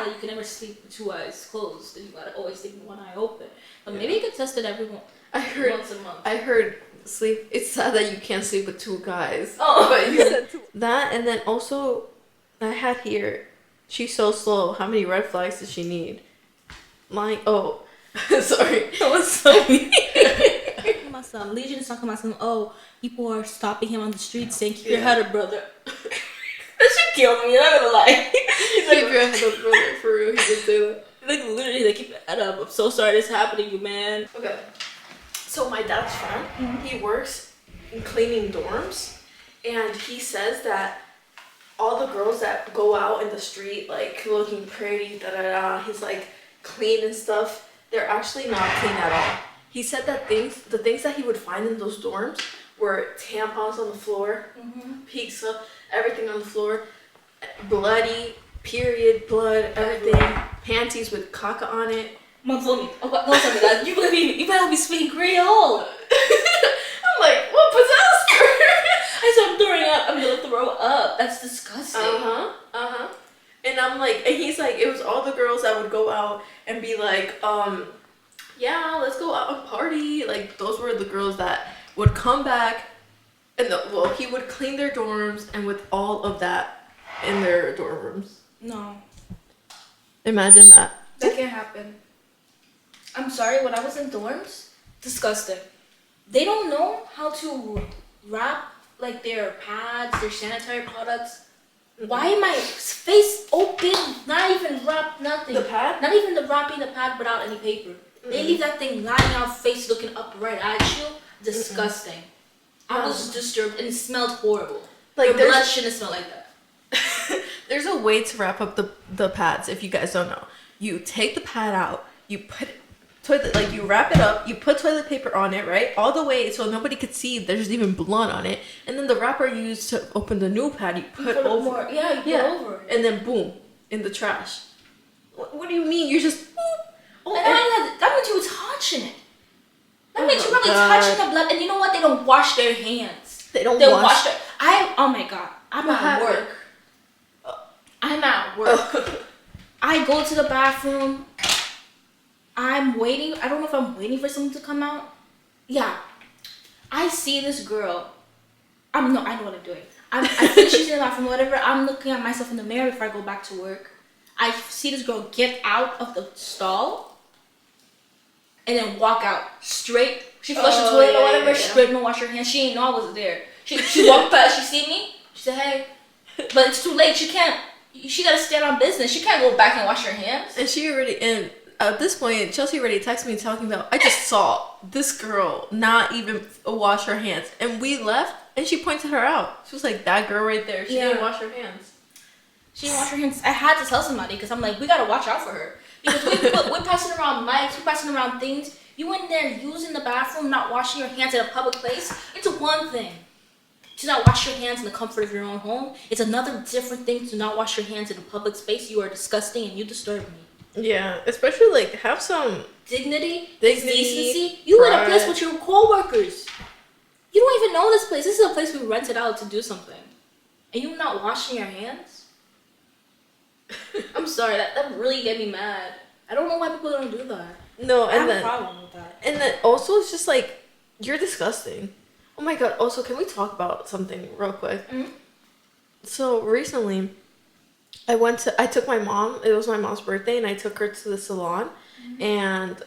that you can never sleep with 2 eyes closed, and you gotta always sleep with 1 eye open. But maybe you could test it once a month. I heard sleep. It's sad that you can't sleep with 2 guys. Oh, but you said that, and then also, I had here. She's so slow. How many red flags does she need? Sorry, that was so weird. My son, Legion is talking about some. Oh, people are stopping him on the street saying, "Keep your head up, brother." That shit killed me. I'm not gonna lie. He's like, keep your head up, brother. For real, he did say that. Like literally, they keep your head up. I'm so sorry this happened to you, man. Okay. So my dad's friend, he works in cleaning dorms, and he says that all the girls that go out in the street like looking pretty, he's like clean and stuff, they're actually not clean at all. He said that the things that he would find in those dorms were tampons on the floor, pizza, everything on the floor, bloody, period, blood, everything, panties with caca on it. Mom told me, oh, don't tell me that. You better be speaking Creole. I'm like, what possessed her? I said, I'm throwing up. I'm gonna throw up. That's disgusting. And I'm like, and he's like, it was all the girls that would go out and be like, yeah, let's go out and party. Like, those were the girls that would come back, and he would clean their dorms, and with all of that in their dorm rooms. No. Imagine that. That can't happen. I'm sorry, when I was in dorms, disgusting. They don't know how to wrap like their pads, their sanitary products. Why am my face open? Not even wrapped, nothing. The pad? Not even wrapping the pad without any paper. They leave that thing lying out, face looking up right at you. Disgusting. I was disturbed and it smelled horrible. Like your blood shouldn't smell like that. There's a way to wrap up the pads. If you guys don't know, you take the pad out, you put you wrap it up, you put toilet paper on it, right, all the way so nobody could see there's even blood on it, and then the wrapper you use to open the new pad, you put over. More. Yeah, you put over. And then boom, in the trash. What do you mean? You just. Oh, that means you were touching it. That means you're probably touching the blood, and you know what? They don't wash their hands. They wash their. Oh my god, I'm at work. I'm at work. I go to the bathroom. I'm waiting. I don't know if I'm waiting for someone to come out. Yeah. I see this girl. I know what I'm doing. I finish using the bathroom, whatever. I'm looking at myself in the mirror before I go back to work. I see this girl get out of the stall and then walk out straight. She flushed the toilet or whatever. Straight, no wash her hands. She didn't know I was there. She walked past. She see me. She said, "Hey," but it's too late. She can't. She gotta stand on business. She can't go back and wash her hands. And at this point, Chelsea already texted me talking about, I just saw this girl not even wash her hands. And we left, and she pointed her out. She was like, that girl right there. She didn't wash her hands. She didn't wash her hands. I had to tell somebody because I'm like, we gotta watch out for her. Because we're passing around mics, we're passing around things. You in there using the bathroom, not washing your hands in a public place. It's one thing to not wash your hands in the comfort of your own home. It's another different thing to not wash your hands in a public space. You are disgusting and you disturb me. Yeah, especially like have some dignity, decency. You in a place with your coworkers. You don't even know this place. This is a place we rented out to do something, and you not washing your hands. I'm sorry, that really get me mad. I don't know why people don't do that. No, and I have a problem with that. And then also it's just like you're disgusting. Oh my god. Also, can we talk about something real quick? Mm-hmm. So recently, I took my mom, it was my mom's birthday, and I took her to the salon, and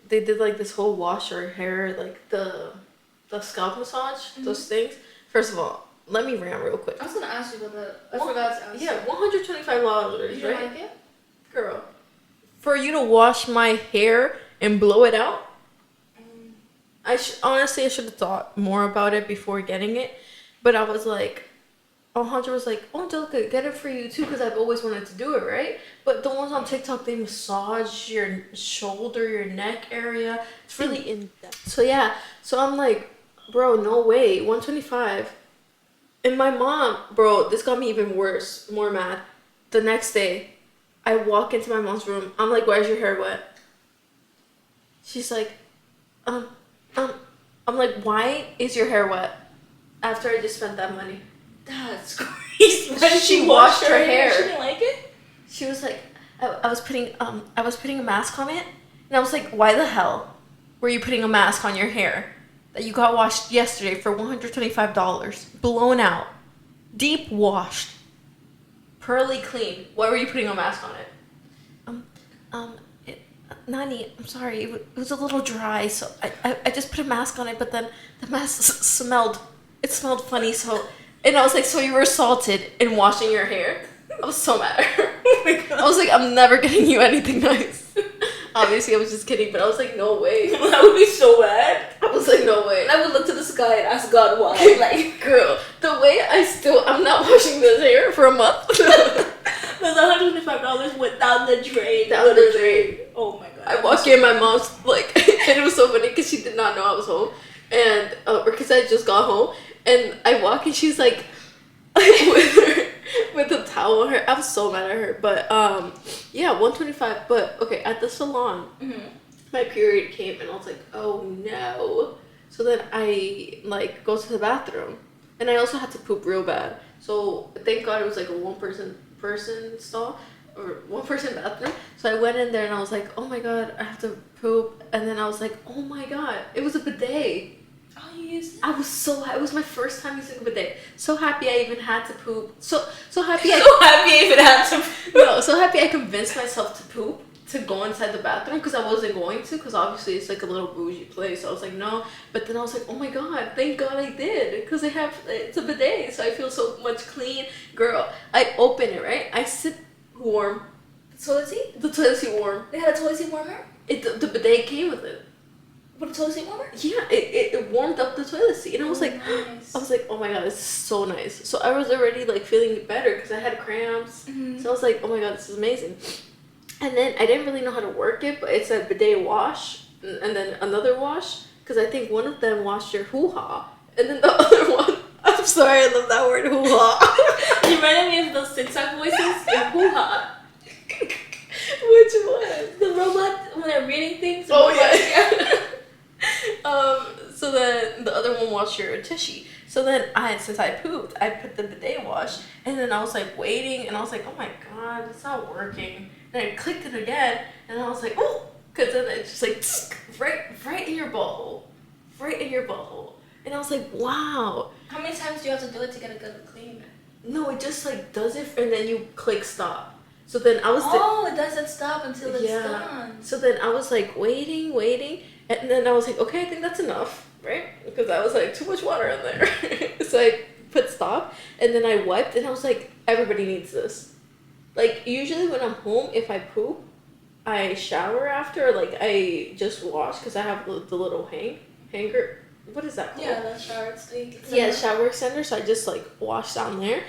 they did like this whole wash her hair, like the scalp massage, those things. First of all, let me rant real quick. I was gonna ask you about that. I forgot to ask. Yeah, $125, you right? Like it? Girl, for you to wash my hair and blow it out? Honestly, I should have thought more about it before getting it, but I was like, Hunter was like, oh, Angelica, get it for you too, because I've always wanted to do it, right? But the ones on TikTok, they massage your shoulder, your neck area. It's really in-depth. So yeah, so I'm like, bro, no way, $125. And my mom, bro, this got me even worse, more mad. The next day, I walk into my mom's room. I'm like, why is your hair wet? She's like, I'm like, why is your hair wet? After I just spent that money. That's crazy. She washed her hair. She didn't like it? She was like, I was putting a mask on it, and I was like, why the hell were you putting a mask on your hair that you got washed yesterday for $125, blown out, deep washed, pearly clean? Why were you putting a mask on it? Nani, I'm sorry, it was a little dry, so I just put a mask on it, but then the mask smelled funny, so, and I was like, so you were salted in washing your hair? I was so mad at her. Oh my God. I was like, I'm never getting you anything nice. Obviously, I was just kidding, but I was like, no way. That would be so bad. I was like, no way. I would look to the sky and ask God why. Like, girl, the way I'm not washing this hair for a month. There's $125 went down the drain. Down the drain. Oh my God. I walked in, my mom's like, and it was so funny because she did not know I was home, and or because I just got home, and I walk and she's like, with a towel on her. I was so mad at her, but yeah, $125. But okay, at the salon, my period came, and I was like, oh no. So then I like go to the bathroom, and I also had to poop real bad. So thank God it was like a one person stall. Or one person bathroom. So I went in there and I was like, oh my God, I have to poop. And then I was like, oh my God, it was a bidet. Oh, you used it? I was so happy. It was my first time using a bidet. So happy I even had to poop. So happy I even had to poop. No, so happy I convinced myself to poop, to go inside the bathroom, because I wasn't going to, because obviously it's like a little bougie place. So I was like, no. But then I was like, oh my God, thank God I did, because it's a bidet, so I feel so much clean. Girl, I open it, right? I sit warm. The toilet seat? The toilet seat warm. They had a toilet seat warmer? The bidet came with it. With a toilet seat warmer? Yeah, it warmed up the toilet seat, and I was like, nice. I was like, oh my God, this is so nice. So I was already like feeling better because I had cramps. So I was like, oh my God, this is amazing. And then I didn't really know how to work it, but it's a bidet wash and then another wash, because I think one of them washed your hoo-ha, and then the other one, I'm sorry, I love that word, hoo-ha. You reminded me of those TikTok voices? Your hoo-ha. Which one? The robot, when they're reading things. Oh, yeah. So then the other one washed your tushy. So then since I pooped, I put the bidet wash, and then I was like waiting, and I was like, oh my God, it's not working. And I clicked it again, and I was like, oh, because then it's just like right in your butthole, right in your butthole. And I was like, wow. How many times do you have to do it to get a good clean? No, it just like does it, and then you click stop. So then I was it doesn't stop until it's done. So then I was like waiting, and then I was like, okay, I think that's enough, right? Because I was like, too much water in there. So I put stop, and then I wiped, and I was like, everybody needs this. Like, usually when I'm home, if I poop, I shower after, like I just wash, because I have the little hanger. What is that called? Yeah, the shower thing. Yeah, shower extender. So I just like wash down there,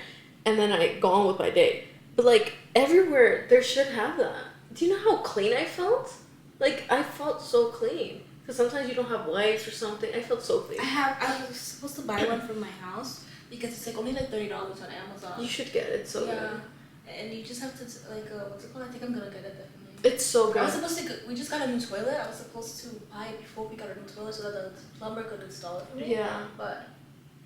and then I go on with my day. But like everywhere, there should have that. Do you know how clean I felt? Like I felt so clean. Because sometimes you don't have wipes or something. I felt so clean. I was supposed to buy one from my house because it's like only like $30 on Amazon. You should get it. So good. And you just have to like what's it called? I think I'm gonna get it definitely. It's so good. I was supposed to. We just got a new toilet. I was supposed to buy it before we got a new toilet so that the plumber could install it for me. Yeah. But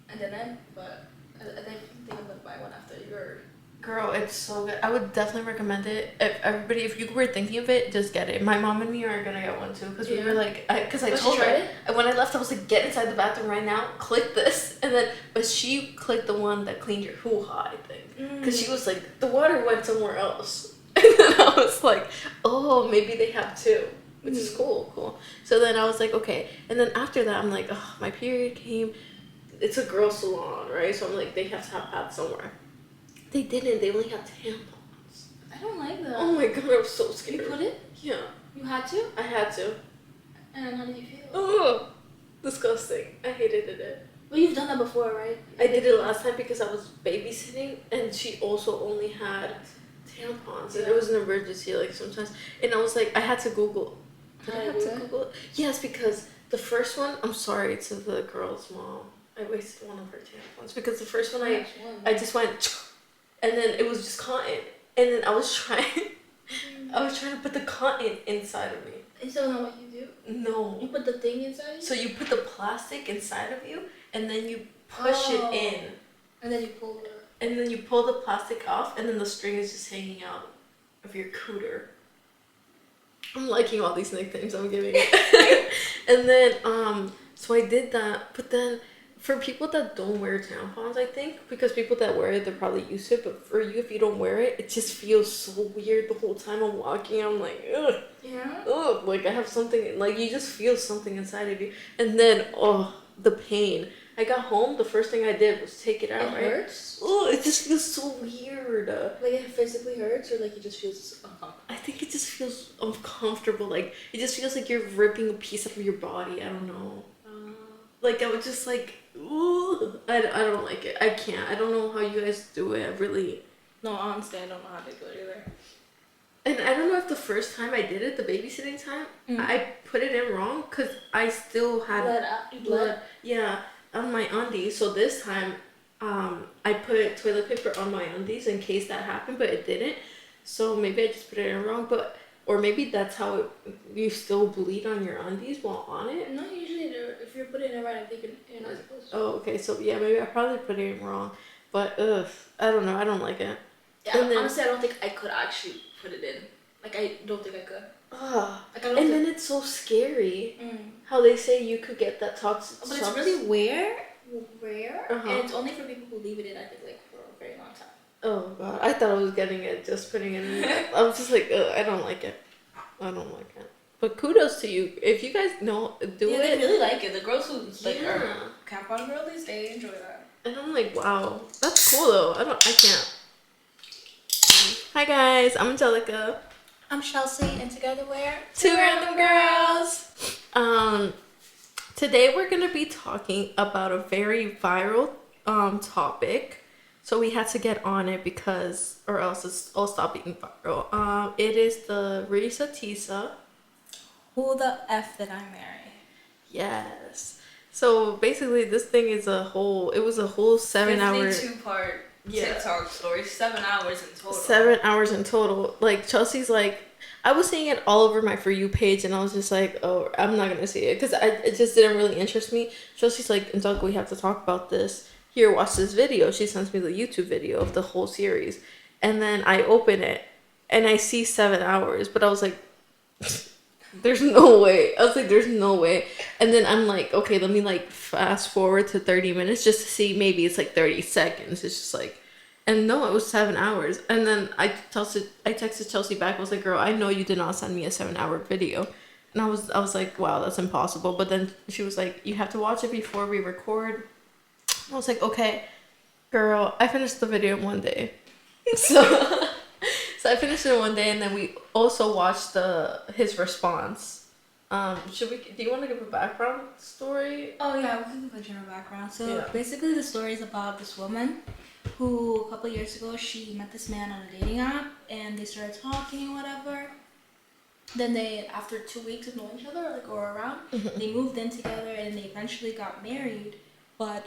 I think I'm gonna buy one after your. Girl, it's so good. I would definitely recommend it. If you were thinking of it, just get it. My mom and me are gonna get one too, because we were like, because I told her when I left, I was like, get inside the bathroom right now, click this, and then but she clicked the one that cleaned your hoo-ha, I think, because she was like, the water went somewhere else, and then I was like, oh, maybe they have two, which is cool. So then I was like, okay, and then after that, I'm like, oh, my period came. It's a girl salon, right? So I'm like, they have to have pads somewhere. They didn't. They only had tampons. I don't like that. Oh my God, I was so scared. You put it? Yeah. You had to? I had to. And how did you feel? Oh, disgusting. I hated it. Well, you've done that before, right? I did it last time because I was babysitting, and she also only had tampons, and it was an emergency, like sometimes. And I was like, I had to Google. Did I have to Google it? Yes, because the first one, I'm sorry to the girl's mom. I wasted one of her tampons because the first one I just went, and then it was just cotton, and then I was trying to put the cotton inside of me. Is that not what you do? No. You put the thing inside? So you put the plastic inside of you, and then you push it in. And then you pull the plastic off, and then the string is just hanging out. of your cooter. I'm liking all these nicknames I'm giving it. And then, so I did that, but then for people that don't wear tampons, I think, because people that wear it, they're probably used to it, but for you, if you don't wear it, it just feels so weird the whole time I'm walking. I'm like, ugh. Yeah? Ugh. Like, I have something, like, you just feel something inside of you. And then, oh, the pain. I got home, the first thing I did was take it out, It right? hurts? Oh, it just feels so weird. Like it physically hurts, or like it just feels uncomfortable? I think it just feels uncomfortable. Like, it just feels like you're ripping a piece of your body. I don't know. Like, I was just like, ooh. I don't like it. I can't. I don't know how you guys do it. I really... No, honestly, I don't know how to do it either. And I don't know if the first time I did it, the babysitting time, I put it in wrong because I still had blood. Yeah, on my undies. So this time, I put toilet paper on my undies in case that happened, but it didn't. So maybe I just put it in wrong, or maybe that's how you still bleed on your undies while on it. No, usually if you're putting it right, I think you're not supposed to. Oh, okay. So yeah, maybe I probably put it in wrong, but I don't know. I don't like it. Yeah, honestly, I don't think I could actually put it in. Like, I don't think I could. Like, then it's so scary how they say you could get that toxic. But it's really rare, and it's only for people who leave it in, I think, like, for a very long time. Oh god, I thought I was getting it just putting it in. I was just like, I don't like it. I don't like it. But kudos to you. If you guys know, do it. They really like it. The girls who are tampon girlies, they enjoy that. And I'm like, wow, that's cool though. I can't. Hi guys, I'm Angelica. I'm Shelcy, and together we're Two Random Girls. Today we're gonna be talking about a very viral topic. So we had to get on it because, or else it'll stop being viral. It is the Reesa Teesa. Who the F did I marry? Yes. So basically, this thing is it was a whole 7-hour 52-part TikTok story, 7 hours in total. 7 hours in total. Like, Chelsea's like, I was seeing it all over my For You page, and I was just like, oh, I'm not gonna see it because it just didn't really interest me. Chelsea's like, Angelica, we have to talk about this. Here, watch this video. She sends me the YouTube video of the whole series. And then I open it and I see 7 hours, but I was like, there's no way. I was like, there's no way. And then I'm like, okay, let me like fast forward to 30 minutes just to see, maybe it's like 30 seconds. It's just like, and no, it was 7 hours. And then I texted Chelsea back. I was like, girl, I know you did not send me a 7-hour video. And I was like, wow, that's impossible. But then she was like, you have to watch it before we record. I was like, okay, girl, I finished the video in one day. So I finished it in one day, and then we also watched his response. Do you want to give a background story? Oh yeah, we can give a general background. So basically the story is about this woman who a couple years ago, she met this man on a dating app, and they started talking and whatever. Then they, after 2 weeks of knowing each other, or around, they moved in together, and they eventually got married. But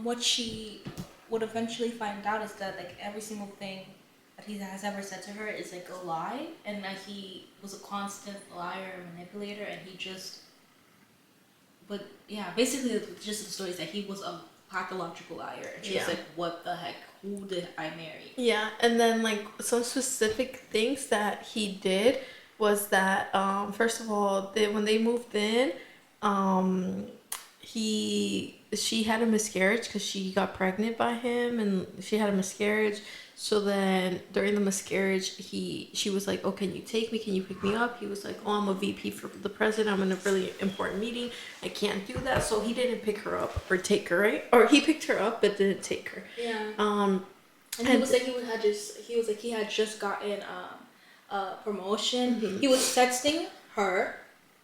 what she would eventually find out is that like every single thing that he has ever said to her is like a lie, and that he was a constant liar and manipulator, and he just. But yeah, basically the gist of the story is that he was a pathological liar. And she was like, "What the heck? Who did I marry?" Yeah, and then like some specific things that he did was that first of all, when they moved in, she had a miscarriage because she got pregnant by him, and she had a miscarriage. So then during the miscarriage, she was like, oh, can you take me? Can you pick me up? He was like, oh, I'm a VP for the president. I'm in a really important meeting. I can't do that. So he didn't pick her up or take her, right? Or he picked her up but didn't take her. Yeah. And he was like, he had just gotten a promotion. Mm-hmm. He was texting her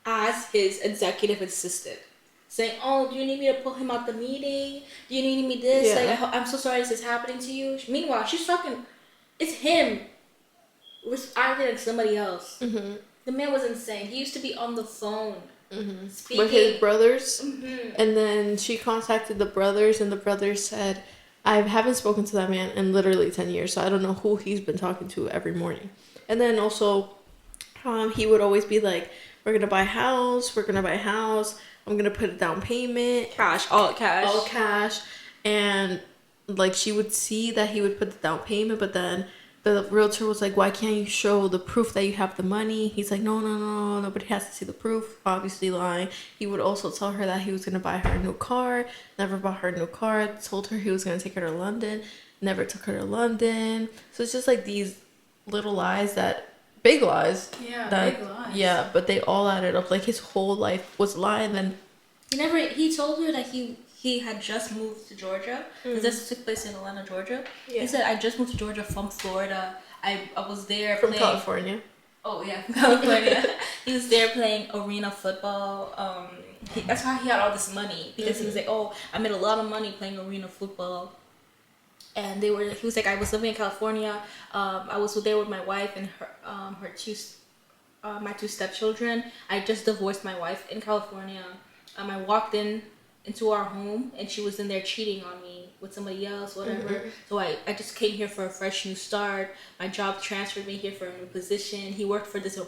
as his executive assistant, saying, oh, do you need me to pull him out the meeting? Do you need me this? Yeah. Like, I'm so sorry this is happening to you. Meanwhile, she's talking, it's him acting like somebody else. Mm-hmm. The man was insane. He used to be on the phone speaking with his brothers. Mm-hmm. And then she contacted the brothers, and the brothers said, I haven't spoken to that man in literally 10 years, so I don't know who he's been talking to every morning. And then also, he would always be like, we're going to buy a house. I'm going to put a down payment. All cash. And, like, she would see that he would put the down payment, but then the realtor was like, why can't you show the proof that you have the money? He's like, no, nobody has to see the proof. Obviously lying. He would also tell her that he was going to buy her a new car. Never bought her a new car. Told her he was going to take her to London. Never took her to London. So it's just like these little lies big lies. Yeah, big lies. Yeah, but they all added up. Like his whole life was a lie, and then he told her that he had just moved to Georgia. Because this took place in Atlanta, Georgia. Yeah. He said, I just moved to Georgia from Florida. I was there from California. Oh, yeah, from California. He was there playing arena football. That's how he had all this money. Because he was like, oh, I made a lot of money playing arena football. And he was like, I was living in California. I was there with my wife and my two stepchildren. I just divorced my wife in California. I walked into our home and she was in there cheating on me with somebody else, whatever. So I just came here for a fresh new start. My job transferred me here for a new position. He worked for this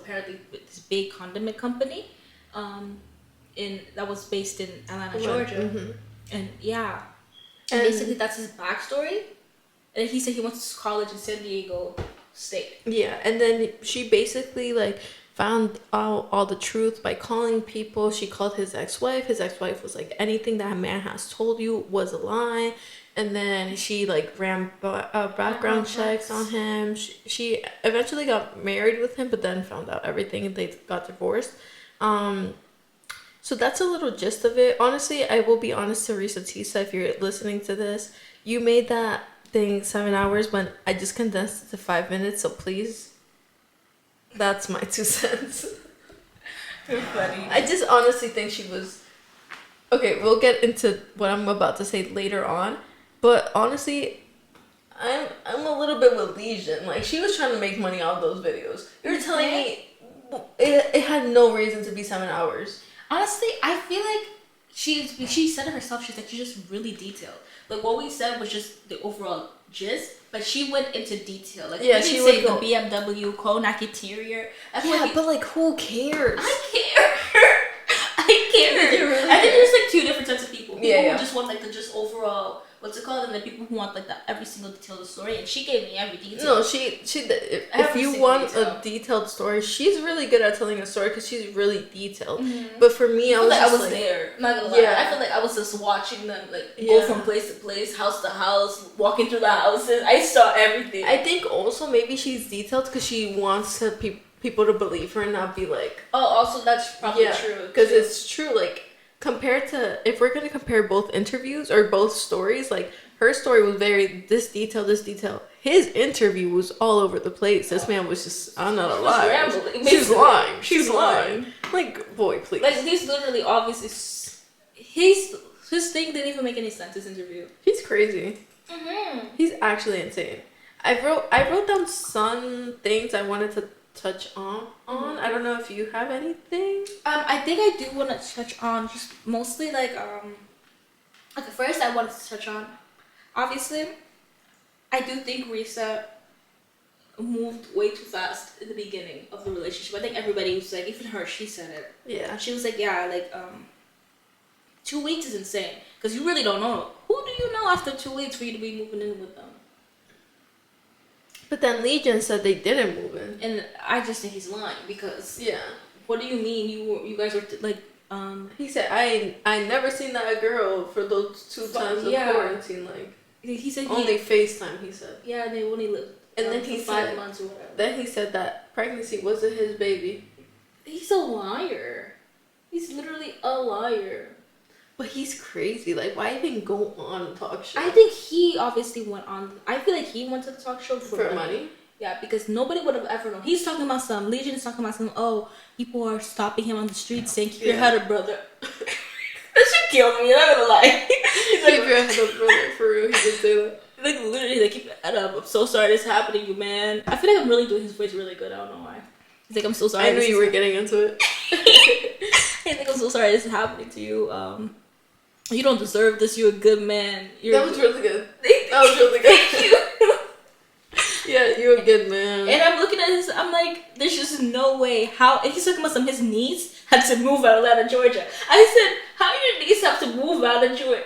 big condiment company, that was based in Atlanta, Georgia. And yeah, and basically that's his backstory. And he said he went to college in San Diego State. Yeah, and then she basically like found out all the truth by calling people. She called his ex-wife. His ex-wife was like, anything that a man has told you was a lie. And then she like ran background checks on him. She eventually got married with him, but then found out everything and they got divorced. So that's a little gist of it. Honestly, I will be honest to Reesa Teesa, if you're listening to this, you made that thing 7 hours when I just condensed it to 5 minutes, so please. That's my 2 cents. You're funny. I just honestly think she was... Okay, we'll get into what I'm about to say later on. But honestly, I'm a little bit with Legion. Like, she was trying to make money off those videos. You're telling me it had no reason to be 7 hours. Honestly, I feel like she said it herself. She's like, she's just really detailed. Like, what we said was just the overall gist, but she went into detail. Like, yeah, she would say the BMW Konak interior. But like, who cares? I care. Really I think there's like 2 different types of people. People who just want like the just overall, what's it called, and then people who want like every single detail of the story. And she gave me every detail. No, she if you want a detailed story, she's really good at telling a story because she's really detailed. But for me, I was there. Not gonna lie. I feel like I was just watching them go from place to place, house to house, walking through the houses. I saw everything. I think also maybe she's detailed because she wants to people to believe her and not be like, oh, also that's probably true because it's true. Like, compared to, if we're gonna compare both interviews or both stories, like her story was very this detail. His interview was all over the place. This man was just, I'm not a liar. She's lying. Like, boy, please. Like, he's literally obviously his thing didn't even make any sense. His interview. He's crazy. He's actually insane. I wrote down some things I wanted to touch on. I don't know if you have anything. I think I do want to touch on just mostly like first I wanted to touch on, obviously, I do think Reesa moved way too fast in the beginning of the relationship. I think everybody was like, even her, she said it. Yeah. She was like, 2 weeks is insane because you really don't know. Who do you know after 2 weeks for you to be moving in with them? But then Legion said they didn't move in. And I just think he's lying because... Yeah. What do you mean you guys were like... He said, I never seen that girl for those 2 times of quarantine. Like, he said only FaceTime, he said. Yeah, and they only lived and then he 5 months or whatever. Then he said that pregnancy wasn't his baby. He's a liar. He's literally a liar. But he's crazy. Like, why even go on a talk show? I think he obviously went on. I feel like he went to the talk show for money. Yeah, because nobody would have ever known. He's talking about Legion is talking about people are stopping him on the street saying, keep your head up, brother. That shit killed me, I'm not gonna lie. He's like, keep your head up, brother, for real, he did say that. Like, literally, like, keep your head up. I'm so sorry this happened to you, man. I feel like I'm really doing his voice really good. I don't know why. He's like, I'm so sorry. I knew you were getting into it. He's like, I'm so sorry this is happening to you. You don't deserve this. You're a good man. That was really good. That was really good. Thank you. Yeah, you're a good man. And I'm looking at this, I'm like, there's just no way. How? And he's talking about his niece had to move out of Atlanta, Georgia. I said, how your niece have to move out of Georgia?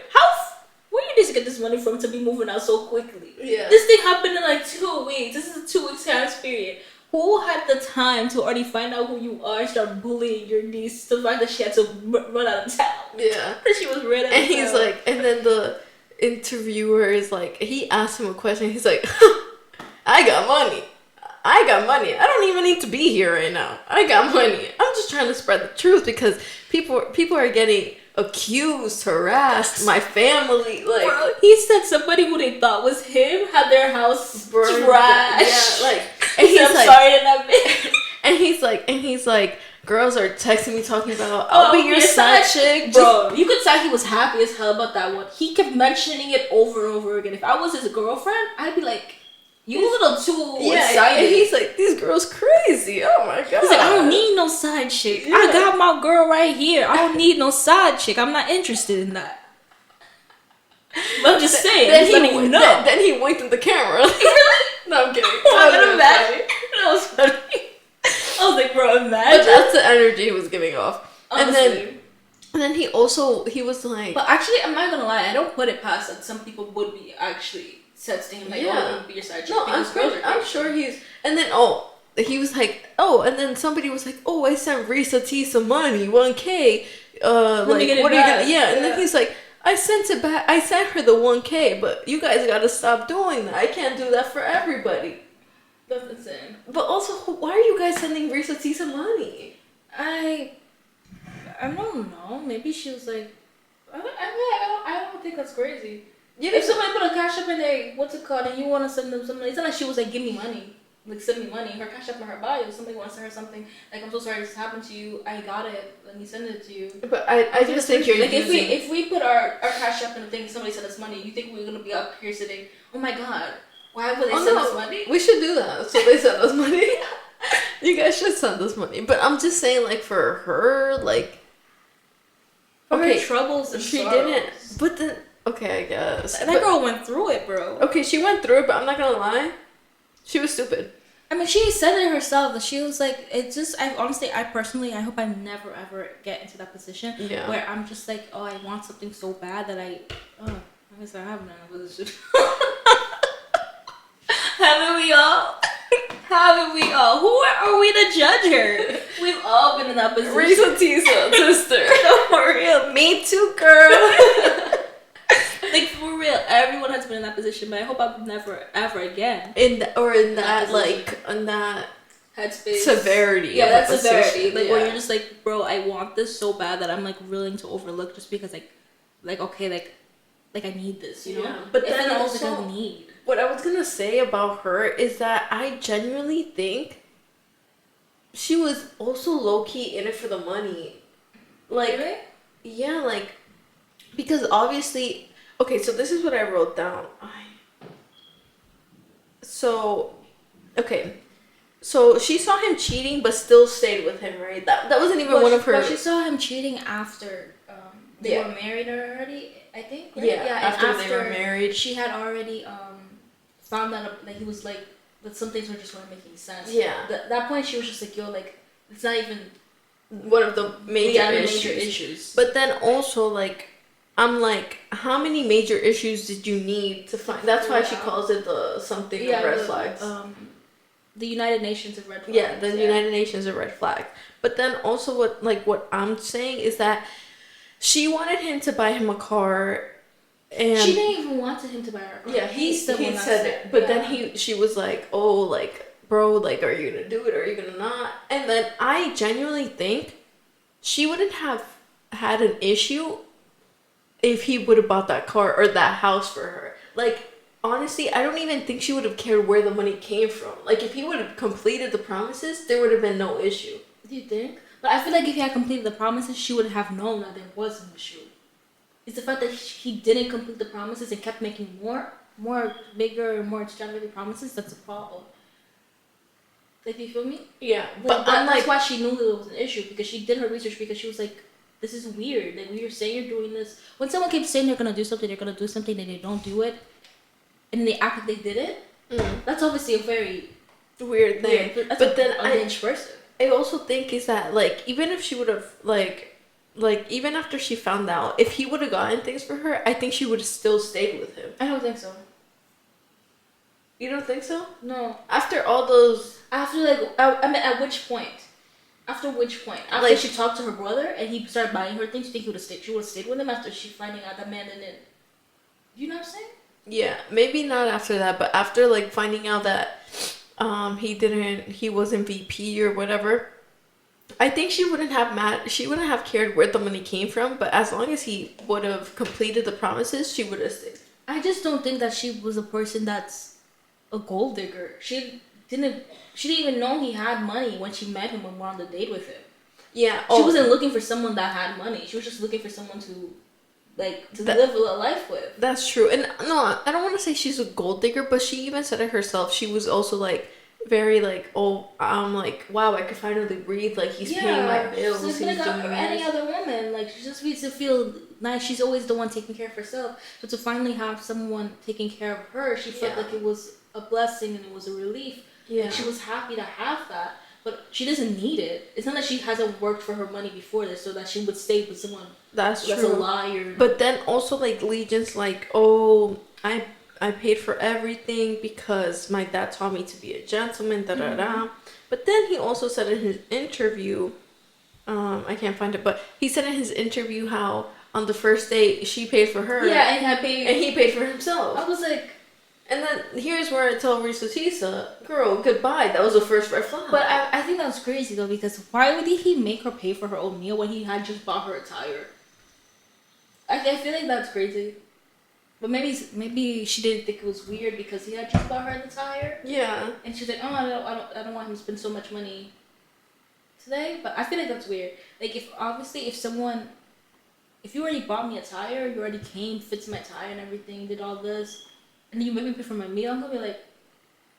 where you just get this money from to be moving out so quickly? Yeah. This thing happened in like 2 weeks. This is a 2 weeks time period. Who had the time to already find out who you are and start bullying your niece to the fact that she had to run out of town? Yeah. She was ran out of town. And he's like, and then the interviewer is like, he asked him a question. He's like, I got money. I don't even need to be here right now. I got money. I'm just trying to spread the truth because people are getting accused, harassed, my family. Like, bro, he said somebody who they thought was him had their house burned. trashed. Yeah, like, and he's like, sorry to that bitch. and he's like, girls are texting me talking about, I'll be your side chick. Bro, you could tell he was happy as hell about that one. He kept mentioning it over and over again. If I was his girlfriend, I'd be like, you a little too excited. And he's like, these girls crazy. Oh my god. He's like, I don't need no side chick. Yeah. I got my girl right here. I don't need no side chick. I'm not interested in that. But I'm just saying. Then he winked at the camera. No, I'm kidding. That was funny. I was like, bro, imagine. But that's the energy he was giving off. Honestly. And then he was like. But actually, I'm not gonna lie. I don't put it past that some people would be actually texting him like, oh, be your side chick. No, I'm sure he's. And then he was like, and then somebody was like, I sent Reesa Teesa money, 1K. Like, what are you gonna? Yeah, and then he's like, I sent it back. I sent her the 1K, but you guys gotta stop doing that. I can't do that for everybody. That's insane. But also, why are you guys sending Reesa Teesa money? I don't know. Maybe she was like, I don't think that's crazy. Yeah, if somebody put a cash up in there, what's it called, and you want to send them some money, it's not like she was like, give me money. Like, send me money. Her cash up in her bio. Somebody wants to send her something. Like, I'm so sorry this happened to you. I got it. Let me send it to you. But I just think you're like, if we put our cash up in the thing, somebody sent us money, you think we're going to be up here sitting, oh my god, why would they send us money? We should do that. So they send us money. You guys should send us money. But I'm just saying, like, for her, like. For her troubles and she sorrows. Didn't. But then. Okay, I guess. That girl went through it, bro. Okay, she went through it, but I'm not gonna lie. She was stupid. I mean, she said it herself. That she was like, it just, I personally, I hope I never, ever get into that position. Yeah. Where I'm just like, I want something so bad that I guess I haven't been in a position. Haven't we all? Haven't we all? Who are we to judge her? We've all been in that position. Reesa Teesa, sister. No, for real. Me too, girl. Like, for real, everyone has been in that position, but I hope I'm never ever again in that headspace severity. Yeah, that's severity. Like, where you're just like, bro, I want this so bad that I'm like willing to overlook just because like okay, like I need this, you know. Yeah. But then also, like a need. What I was gonna say about her is that I genuinely think she was also low key in it for the money. Like, really? Yeah, like, because obviously. Okay, so this is what I wrote down. So she saw him cheating, but still stayed with him, right? That wasn't even one of her. But she saw him cheating after they were married already, I think. Right? Yeah, after they were married, she had already found out that he was like that. Some things were just weren't making sense. Yeah. That point, she was just like, yo, like it's not even one of the major issues. But then also like. I'm like, how many major issues did you need to find? That's why she calls it the something of red flags. The United Nations of red flags. Yeah, the United Nations of red flags. But then also what I'm saying is that she wanted him to buy him a car, and she didn't even want him to buy her a car. Yeah, he said it. But then she was like, oh, like, bro, like, are you gonna do it? Or are you gonna not? And then I genuinely think she wouldn't have had an issue if he would have bought that car or that house for her. Like, honestly, I don't even think she would have cared where the money came from. Like, if he would have completed the promises, there would have been no issue. Do you think? But I feel like if he had completed the promises, she would have known that there was an issue. It's the fact that he didn't complete the promises and kept making more bigger, more extravagant promises that's a problem. Like, do you feel me? Yeah. But that's why she knew there was an issue, because she did her research, because she was like, this is weird. Like, when you're saying you're doing this, when someone keeps saying they're gonna do something, and they don't do it, and then they act like they did it. That's obviously a very weird thing. But then unhinged person. I also think is that, like, even if she would have like like, even after she found out, if he would have gotten things for her, I think she would have still stayed with him. I don't think so. You don't think so? No. After all those... After, like, I mean, at which point? After which point? After like, she talked to her brother and he started buying her things, you think she would have stayed with him after she finding out that man didn't... You know what I'm saying? Yeah, maybe not after that, but after, like, finding out that he wasn't VP or whatever, I think she wouldn't have cared where the money came from, but as long as he would have completed the promises, she would have stayed. I just don't think that she was a person that's a gold digger. She didn't even know he had money when she met him and went on the date with him. Yeah. She wasn't looking for someone that had money. She was just looking for someone to live a life with. That's true. And no, I don't want to say she's a gold digger, but she even said it herself. She was also like very like, oh, I'm like, wow, I could finally breathe. Like he's paying my bills. She's like any other woman. Like she just needs to feel nice. She's always the one taking care of herself. So to finally have someone taking care of her, she felt like it was a blessing and it was a relief. Yeah. And she was happy to have that. But she doesn't need it. It's not that she hasn't worked for her money before this, so that she would stay with someone that's a liar. But then also like Legion's like, oh, I paid for everything because my dad taught me to be a gentleman. Da da da. But then he also said in his interview, I can't find it, but he said in his interview how on the first date she paid for her. Yeah, and he paid for himself. I was like. And then here's where I tell Reesa Teesa, girl, goodbye. That was the first red flag. But I think that's crazy though, because why would he make her pay for her own meal when he had just bought her a tire? I feel like that's crazy. But maybe she didn't think it was weird because he had just bought her the tire. Yeah. And she's like, oh, I don't want him to spend so much money today. But I feel like that's weird. Like if you already bought me a tire, you already came, fits my tire and everything, did all this. And you make me pay for my meal, I'm gonna be like...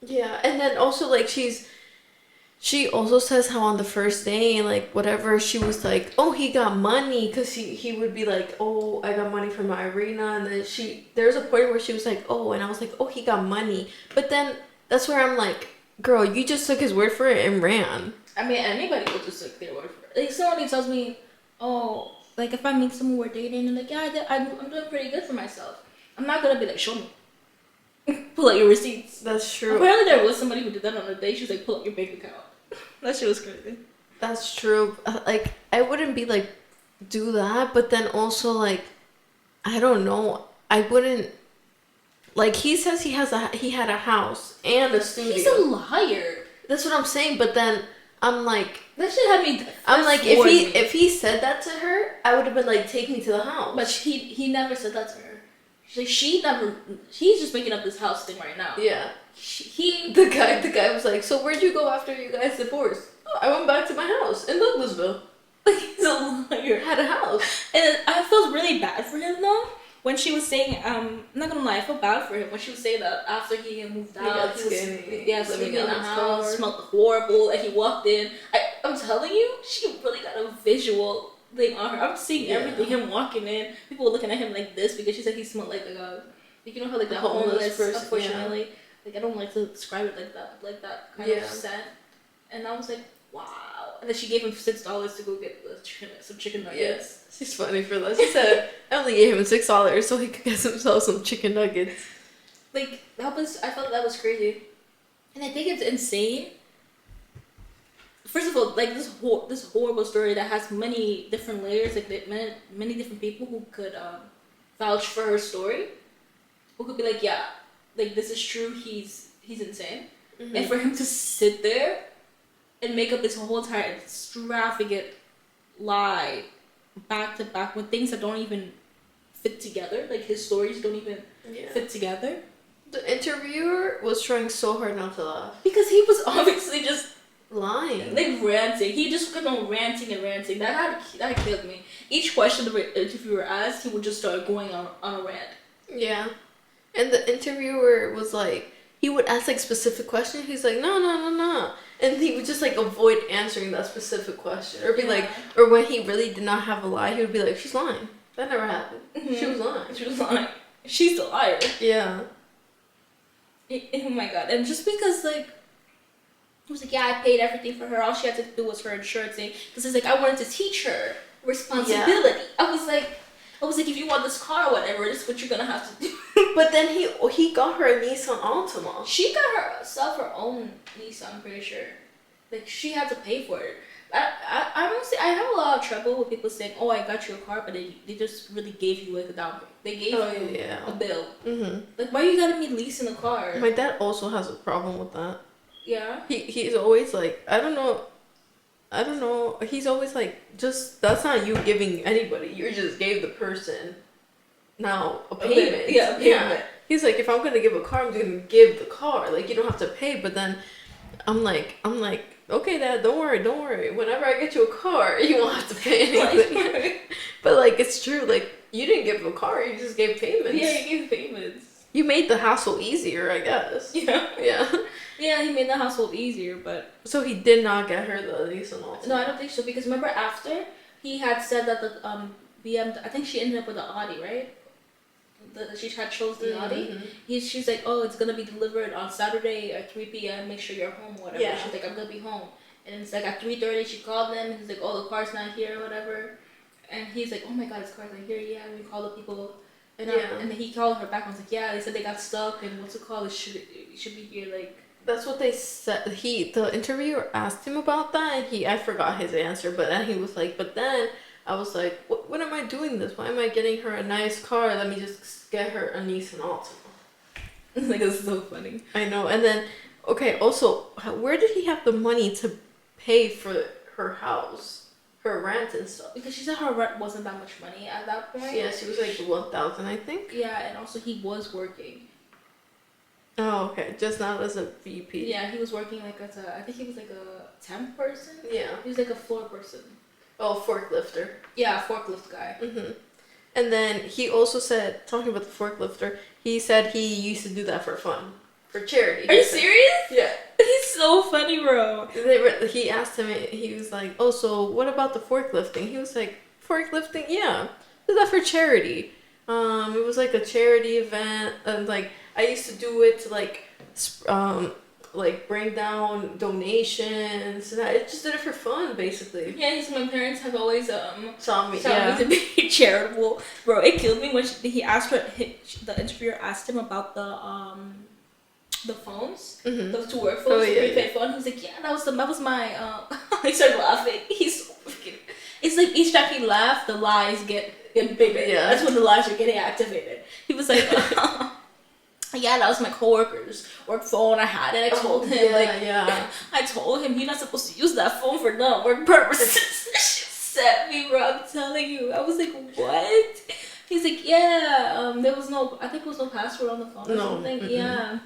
Yeah, and then also, like, she also says how on the first day, and, like, whatever, she was like, oh, he got money, because he would be like, oh, I got money from my arena, and then there's a point where she was like, oh, and I was like, oh, he got money. But then, that's where I'm like, girl, you just took his word for it and ran. I mean, anybody would just take their word for it. Like, somebody tells me, oh, like, if I meet someone we're dating, and like, yeah, I'm doing pretty good for myself. I'm not gonna be like, show me. Pull out your receipts. That's true. Apparently there was somebody who did that on a day. She was like, pull out your bank account. That shit was crazy. That's true. Like, I wouldn't be like, do that. But then also, like, I don't know. I wouldn't. Like, he says he had a house and a studio. He's a liar. That's what I'm saying. But then I'm like, that shit had me. I'm like, if he said that to her, I would have been like, take me to the house. But he never said that to her. He's just making up this house thing right now. Yeah. The guy was like, so where'd you go after you guys divorced? Oh, I went back to my house in Douglasville. Like, he's a liar. Had a house. And I felt really bad for him though. When she was saying, I'm not gonna lie, I felt bad for him when she was saying that after he had moved out, he was sleeping in the house, smelled horrible, and he walked in. I'm telling you, she really got a visual thing on her. I'm seeing everything. Him walking in, people were looking at him like this because she said he smelled like you know how like the homeless person. Unfortunately, like I don't like to describe it like that kind of scent. And I was like, wow. And then she gave him $6 to go get some chicken nuggets. Yes, she's funny for that. She said I only gave him $6 so he could get himself some chicken nuggets. Like I felt that was crazy, and I think it's insane. First of all, like this horrible story that has many different layers, like many different people who could vouch for her story, who could be like, yeah, like this is true. He's insane, and for him to sit there and make up this whole entire extravagant lie back to back with things that don't even fit together, like his stories don't even fit together. The interviewer was trying so hard not to laugh because he was obviously just lying, like ranting. He just kept on ranting and ranting. That killed me. Each question the interviewer asked, he would just start going on a rant. Yeah, and the interviewer was like, he would ask like specific questions. He's like, no, and he would just like avoid answering that specific question, or be like, or when he really did not have a lie, he would be like, she's lying. That never happened. She was lying. She's the liar. Yeah. Oh my god! And just because like. He was like, yeah, I paid everything for her. All she had to do was her insurance thing. Because it's like, I wanted to teach her responsibility. Yeah. I was like, if you want this car or whatever, this is what you're gonna have to do. But then he got her a Nissan Altima. She got herself her own Nissan, I'm pretty sure. Like, she had to pay for it. I don't see. I have a lot of trouble with people saying, "Oh, I got you a car," but they just really gave you like a down payment. They gave you a bill. Mm-hmm. Like, why you gotta be leasing a car? My dad also has a problem with that. Yeah. He's always like, I don't know. He's always like, just that's not you giving anybody. You just gave the person now a payment. Yeah, a payment. Yeah. He's like, if I'm gonna give a car, I'm gonna give the car. Like, you don't have to pay. But then I'm like, okay, Dad, don't worry. Whenever I get you a car, you won't have to pay anything. But like, it's true. Like, you didn't give a car, you just gave payments. Yeah, you gave payments. You made the hassle easier, I guess. Yeah. Yeah. Yeah, he made the household easier, but... So he did not get her the Nissan Altima? No, I don't think so, because remember after, he had said that the BMW... I think she ended up with the Audi, right? She had chose the Audi. She's like, oh, it's going to be delivered on Saturday at 3 p.m. Make sure you're home or whatever. Yeah. She's like, I'm going to be home. And it's like at 3:30, she called them. He's like, oh, the car's not here or whatever. And he's like, oh my God, his car's not here. Yeah, we call the people... And then he called her back and was like, yeah, they said they got stuck and what's it called? It should be here, like... That's what they said. The interviewer asked him about that, and I forgot his answer, but then he was like, but then I was like, what am I doing this? Why am I getting her a nice car? Let me just get her a Nissan Altima. Like, it's so funny. I know. And then, okay, also, where did he have the money to pay for her house, her rent and stuff? Because she said her rent wasn't that much money at that point. Yeah, she was like $1,000, I think. Yeah, and also he was working. Oh, okay. Just not as a VP. Yeah, he was working like as I think he was like a temp person. Yeah. He was like a floor person. Oh, forklifter. Yeah, forklift guy. Mm-hmm. And then he also said, talking about the forklifter, he said he used to do that for fun. For charity. Are you serious? Yeah. He's so funny, bro. He asked him, he was like, oh, so what about the forklifting? He was like, forklifting? Yeah. Do that for charity. It was like a charity event, and like I used to do it to like bring down donations, and I just did it for fun, basically. Yeah, because my parents have always taught me to be charitable. Bro, it killed me when he asked her. The interviewer asked him about the phones, the to work phones, the prepaid phone. He was like, yeah, that was my. He started laughing. He's so freaking. It's like each time he laughed, the lies get bigger. Yeah. That's when the lies are getting activated. He was like, yeah, that was my coworker's work phone. I had it. I told him, I told him you're not supposed to use that phone for non-work purposes. She set me, bro. I'm telling you. I was like, what? He's like, yeah. There was no. I think there was no password on the phone or something. Mm-hmm. Yeah.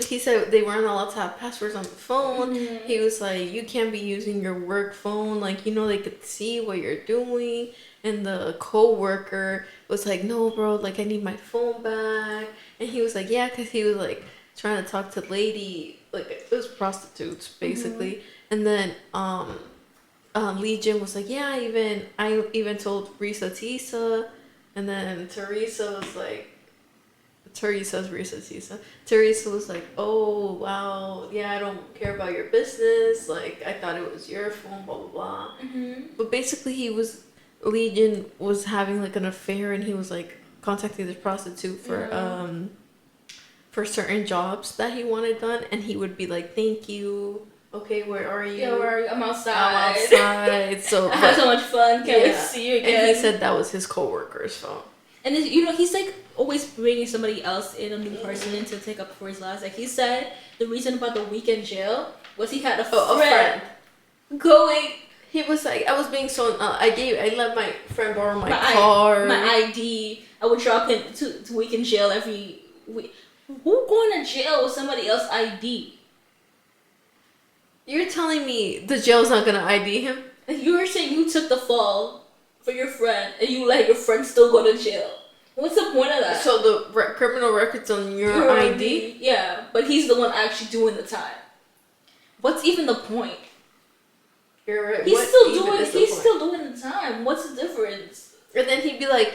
He said they weren't allowed to have passwords on the phone. Mm-hmm. He was like, you can't be using your work phone. Like, they could see what you're doing. And the co-worker was like, no, bro, like, I need my phone back. And he was like, yeah, because he was, like, trying to talk to lady, like, it was prostitutes, basically. Mm-hmm. And then Legion was like, yeah, I even told Reesa Teesa. And then Teresa was like, Teresa was like, oh, wow, yeah, I don't care about your business. Like, I thought it was your phone, blah, blah, blah. Mm-hmm. But basically, Legion was having, like, an affair, and he was, like, contacting this prostitute for certain jobs that he wanted done, and he would be like, thank you. Okay, where are you? Yeah, where are you? I'm outside. So I had so much fun. Can't wait to see you again. And he said that was his coworker's phone. And then, he's like always bringing somebody else in, a new person in to take up for his lives. Like he said, the reason about the week in jail was he had a friend going. He was like, I was being so. I let my friend borrow my car, my ID. I would drop him to week in jail every week. Who going to jail with somebody else's ID? You're telling me the jail's not gonna ID him? You were saying you took the fall for your friend, and you let your friend still go to jail. What's the point of that? So the criminal record's on your ID? Yeah, but he's the one actually doing the time. What's even the point? You're right. He's still doing the time. What's the difference? And then he'd be like,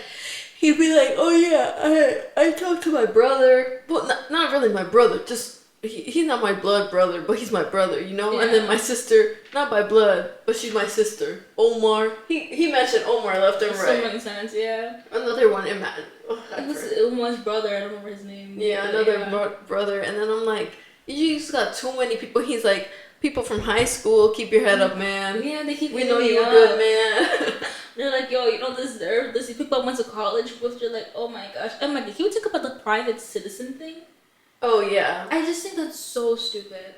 oh yeah, I talked to my brother. Well, not really my brother, just he's not my blood brother, but he's my brother, you know? Yeah. And then my sister, not by blood, but she's my sister. Omar. He mentioned Omar left and right. So many times, yeah. Another one, it was Umar's brother, I don't remember his name. Yeah, another brother. And then I'm like, you just got too many people. He's like, people from high school, keep your head up, man. Yeah, they keep We know you're a good man. They're like, yo, you don't deserve this. People I went to college with, you're like, oh my gosh. I'm like, can we talk about the private citizen thing? Oh, yeah. I just think that's so stupid.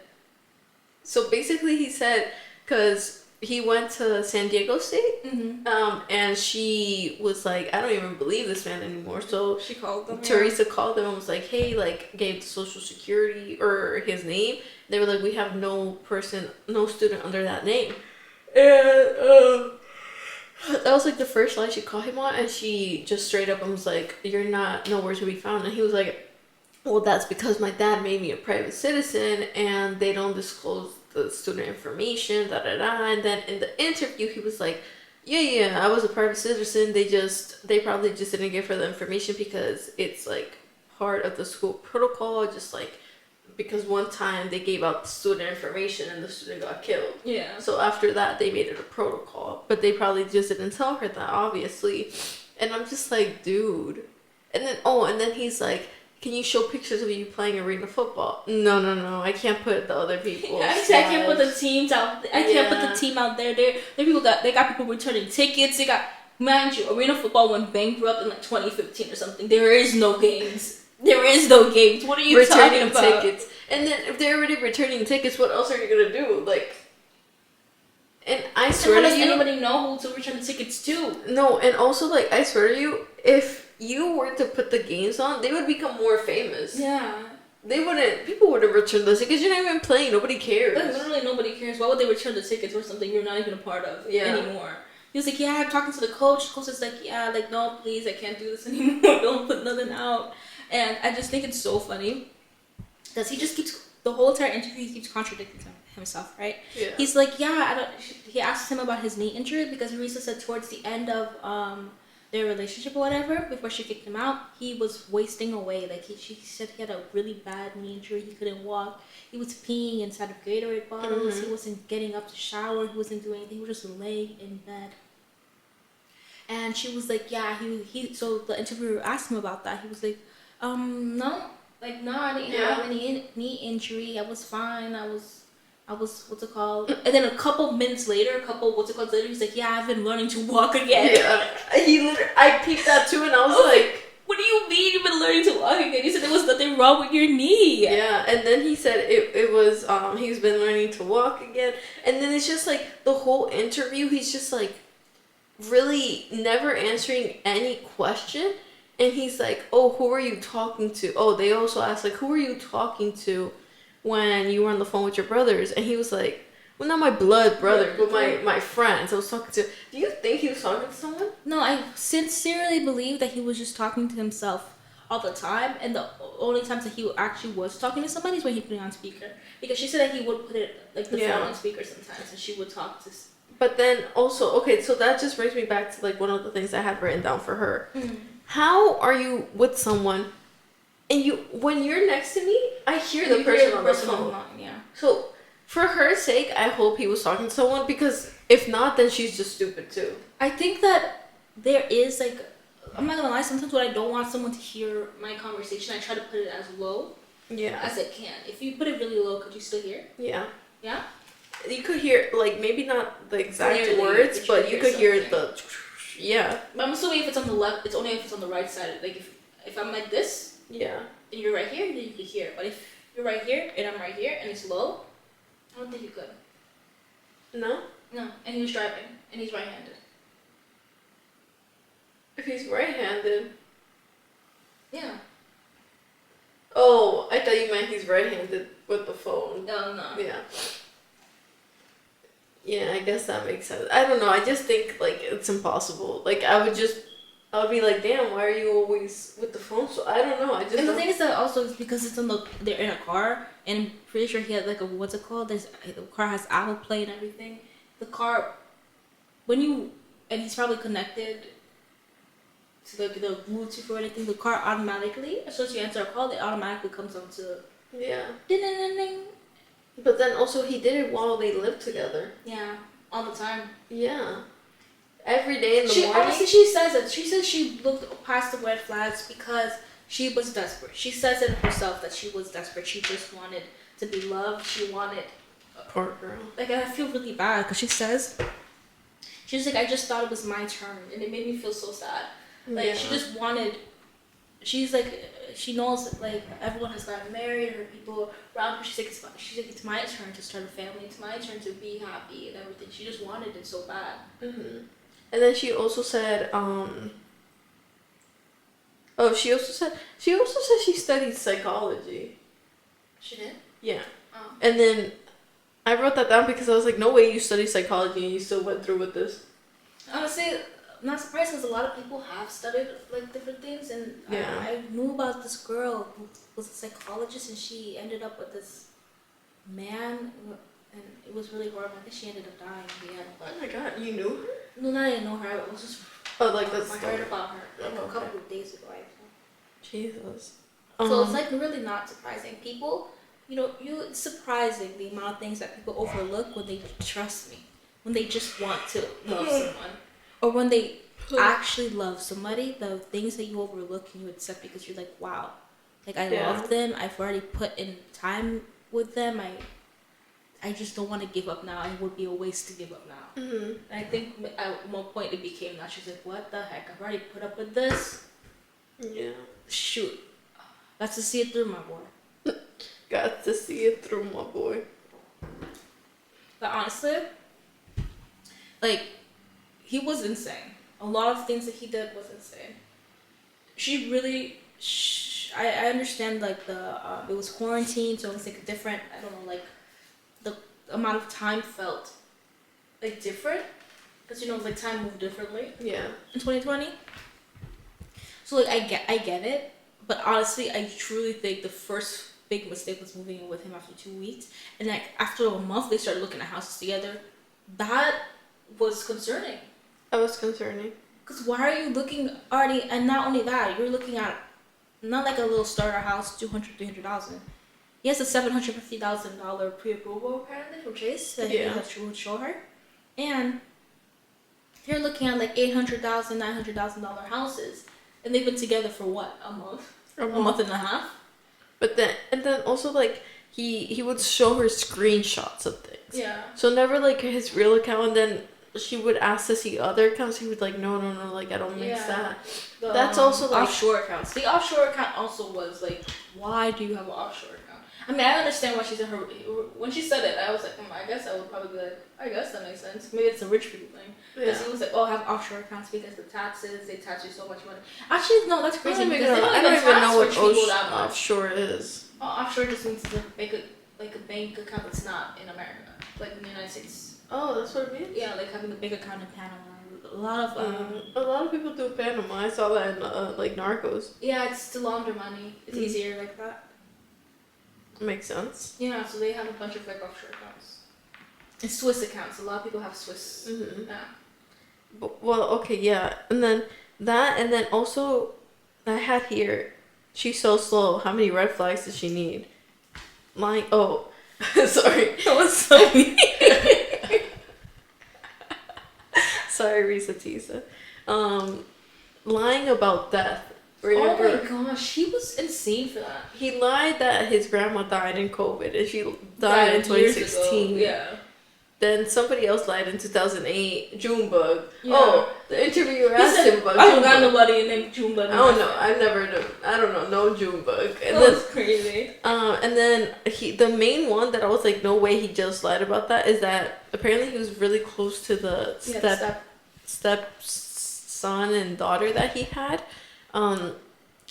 So basically he said, because he went to San Diego State, and she was like, I don't even believe this man anymore. So she called them. Teresa called them and was like, hey, like, gave the social security or his name. They were like, we have no student under that name. And that was like the first lie she caught him on, and she just straight up was like, you're not nowhere to be found. And he was like, well, that's because my dad made me a private citizen and they don't disclose the student information, And then in the interview, he was like, yeah, I was a private citizen. They probably just didn't give her the information because it's like part of the school protocol, just like because one time they gave out the student information and the student got killed. Yeah. So after that, they made it a protocol, but they probably just didn't tell her that, obviously. And I'm just like, dude. And then he's like, can you show pictures of you playing arena football? No. I can't put the other people. I can't put the teams out. I can't put the team out there. They got people returning tickets. They got, mind you, arena football went bankrupt in like 2015 or something. There is no games. What are you talking about? Tickets. And then if they're already returning tickets, what else are you gonna do? Like, and I swear to you, how does anybody know who to return the tickets to? No, and also like I swear to you, if you were to put the games on, they would become more famous. Yeah. People wouldn't return the tickets. You're not even playing. Nobody cares. Like, literally nobody cares. Why would they return the tickets for something you're not even a part of anymore? He was like, yeah, I'm talking to the coach. The coach is like, yeah, like, no, please, I can't do this anymore. Don't put nothing out. And I just think it's so funny because he just keeps, the whole entire interview, he keeps contradicting himself, right? Yeah. He's like, yeah, he asked him about his knee injury because Reesa said towards the end of their relationship or whatever, before she kicked him out, he was wasting away. Like, she said he had a really bad knee injury. He couldn't walk. He was peeing inside of Gatorade bottles. Mm-hmm. He wasn't getting up to shower. He wasn't doing anything. He was just laying in bed. And she was like, yeah, so the interviewer asked him about that. He was like, no, I didn't have any knee injury. I was fine. I was, what's it called? And then a couple minutes later, he's like, yeah, I've been learning to walk again. Yeah. I peeped that too, and I was like, what do you mean you've been learning to walk again? He said there was nothing wrong with your knee. Yeah, and then he said it was, he's been learning to walk again. And then it's just like, the whole interview, he's just like, really never answering any question. And he's like, oh, who are you talking to? Oh, they also asked, like, who are you talking to when you were on the phone with your brothers? And he was like, well, not my blood brother, but my friends I was talking to. Do you think he was talking to someone? No, I sincerely believe that he was just talking to himself all the time. And the only times that he actually was talking to somebody is when he put it on speaker. Because she said that he would put it, like, the phone on speaker sometimes, and she would talk to... But then also, okay, so that just brings me back to, like, one of the things I had written down for her. Mm-hmm. How are you with someone, and when you're next to me, I hear the person on the phone. Yeah. So, for her sake, I hope he was talking to someone, because if not, then she's just stupid too. I think that there is, like, I'm not gonna lie, sometimes when I don't want someone to hear my conversation, I try to put it as low as I can. If you put it really low, could you still hear? Yeah. Yeah? You could hear, like, maybe not the exact words, but you could hear the... Yeah. But I'm assuming if it's on the left, it's only if it's on the right side. Like, if I'm like this, and you're right here, then you can hear. But if you're right here, and I'm right here, and it's low, I don't think you could. No? No. And he was driving, and he's right-handed. If he's right-handed? Yeah. Oh, I thought you meant he's right-handed with the phone. No. Yeah. Yeah, I guess that makes sense. I don't know. I just think, like, it's impossible. Like, I would be like, damn, why are you always with the phone? So I don't know. And the thing is that also it's because they're in a car, and I'm pretty sure he had, like, what's it called? The car has Apple Play and everything. The car, and he's probably connected to the Bluetooth or anything. The car automatically, as soon as you answer a call, it automatically comes onto Yeah. Ding, ding, ding, ding. But then also he did it while they lived together. Yeah, all the time. Yeah. Every day in the morning. Honestly, she says it. She says she looked past the red flags because she was desperate. She says it herself that she was desperate. She just wanted to be loved. She wanted. Poor girl. Like, I feel really bad because she's like, I just thought it was my turn, and it made me feel so sad. Like, she just wanted. She's like, she knows like everyone has gotten married, her people around her. She's like, it's my turn to start a family. It's my turn to be happy and everything. She just wanted it so bad. Mm-hmm. And then she also said, she also said she studied psychology. She did? Yeah. Oh. And then I wrote that down because I was like, no way you study psychology and you still went through with this. Honestly, I'm not surprised because a lot of people have studied like different things, and I knew about this girl who was a psychologist, and she ended up with this man, and it was really horrible. I think she ended up dying in the end. But oh my god, you knew her? No, I didn't know her. I was just I heard about her like a couple of days ago. I think. Jesus. So it's like really not surprising. People, it's surprising the amount of things that people overlook when they trust me, when they just want to love someone. Or when they actually love somebody, the things that you overlook and you accept because you're like, wow, like I love them. I've already put in time with them. I just don't want to give up now. It would be a waste to give up now. Mm-hmm. And I think at one point it became that. She's like, what the heck? I've already put up with this. Yeah. Shoot. Got to see it through, my boy. Got to see it through, my boy. But honestly, like, he was insane. A lot of things that he did was insane. She really, I understand like it was quarantine, so it was like different. I don't know, like the amount of time felt like different because like time moved differently. Yeah. In 2020. So like I get it, but honestly, I truly think the first big mistake was moving in with him after 2 weeks, and like after a month they started looking at houses together. That was concerning. That was concerning. Because why are you looking already, and not only that, you're looking at not like a little starter house, $300,000. He has a $750,000 pre-approval apparently from Chase that he would show her, and you're looking at like $800,000, $900,000 houses, and they've been together for what, a month, a month and a half. But then also like he would show her screenshots of things. Yeah. So never like his real account, and then she would ask to see other accounts. He would like, no, like I don't mix that. That's also like offshore accounts. The offshore account also was like, why do you have an offshore account? I mean, I understand why she said her when she said it. I was like, I guess I would probably be like, I guess that makes sense. Maybe it's a rich people thing. Because he was like, I have offshore accounts because the taxes, they tax you so much money. Actually, no, that's crazy. I don't even know what offshore is. Offshore just means to make a bank account that's not in America, like in the United States. Oh, that's what it means? Yeah, like having a big account in Panama. A lot of people do Panama. I saw that in like Narcos. Yeah, it's to launder money. It's easier like that. Makes sense. Yeah, so they have a bunch of like offshore accounts. And Swiss accounts. A lot of people have Swiss. Mm-hmm. Yeah. But, well, okay, yeah. And then that, and then also I had here, she's so slow. How many red flags does she need? Sorry. That was so mean. Sorry, Reesa Teesa. Lying about death. Remember? Oh my gosh, he was insane for that. He lied that his grandma died in COVID and she died in 2016. Yeah. Then somebody else lied in 2008. Junebug. Yeah. Oh, the interviewer asked him about Junebug. I don't got nobody named Junebug. Oh no, I don't know no Junebug. And that's crazy. And then the main one that I was like, no way he just lied about that is that apparently he was really close to the stepson and daughter that he had. And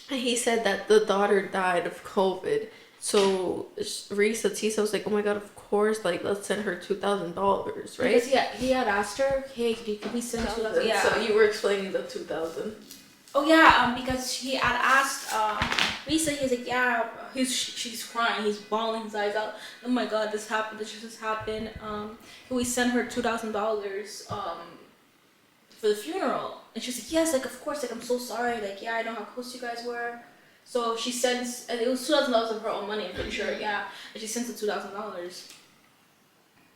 he said that the daughter died of COVID. So Reesa Teesa was like, oh my god, of course, like let's send her $2,000, right? Because he had asked her, hey, can we send $2,000? Yeah. So you were explaining the $2,000. Oh yeah, because he had asked Reesa. He was like, yeah, she's crying, he's bawling his eyes out. Oh my god, this just happened. Can we send her $2,000 for the funeral? And she was like, yes, like of course, like I'm so sorry, like yeah, I know how close you guys were. So she sends, and it was $2,000 of her own money, I'm pretty sure, yeah. And she sends the $2,000.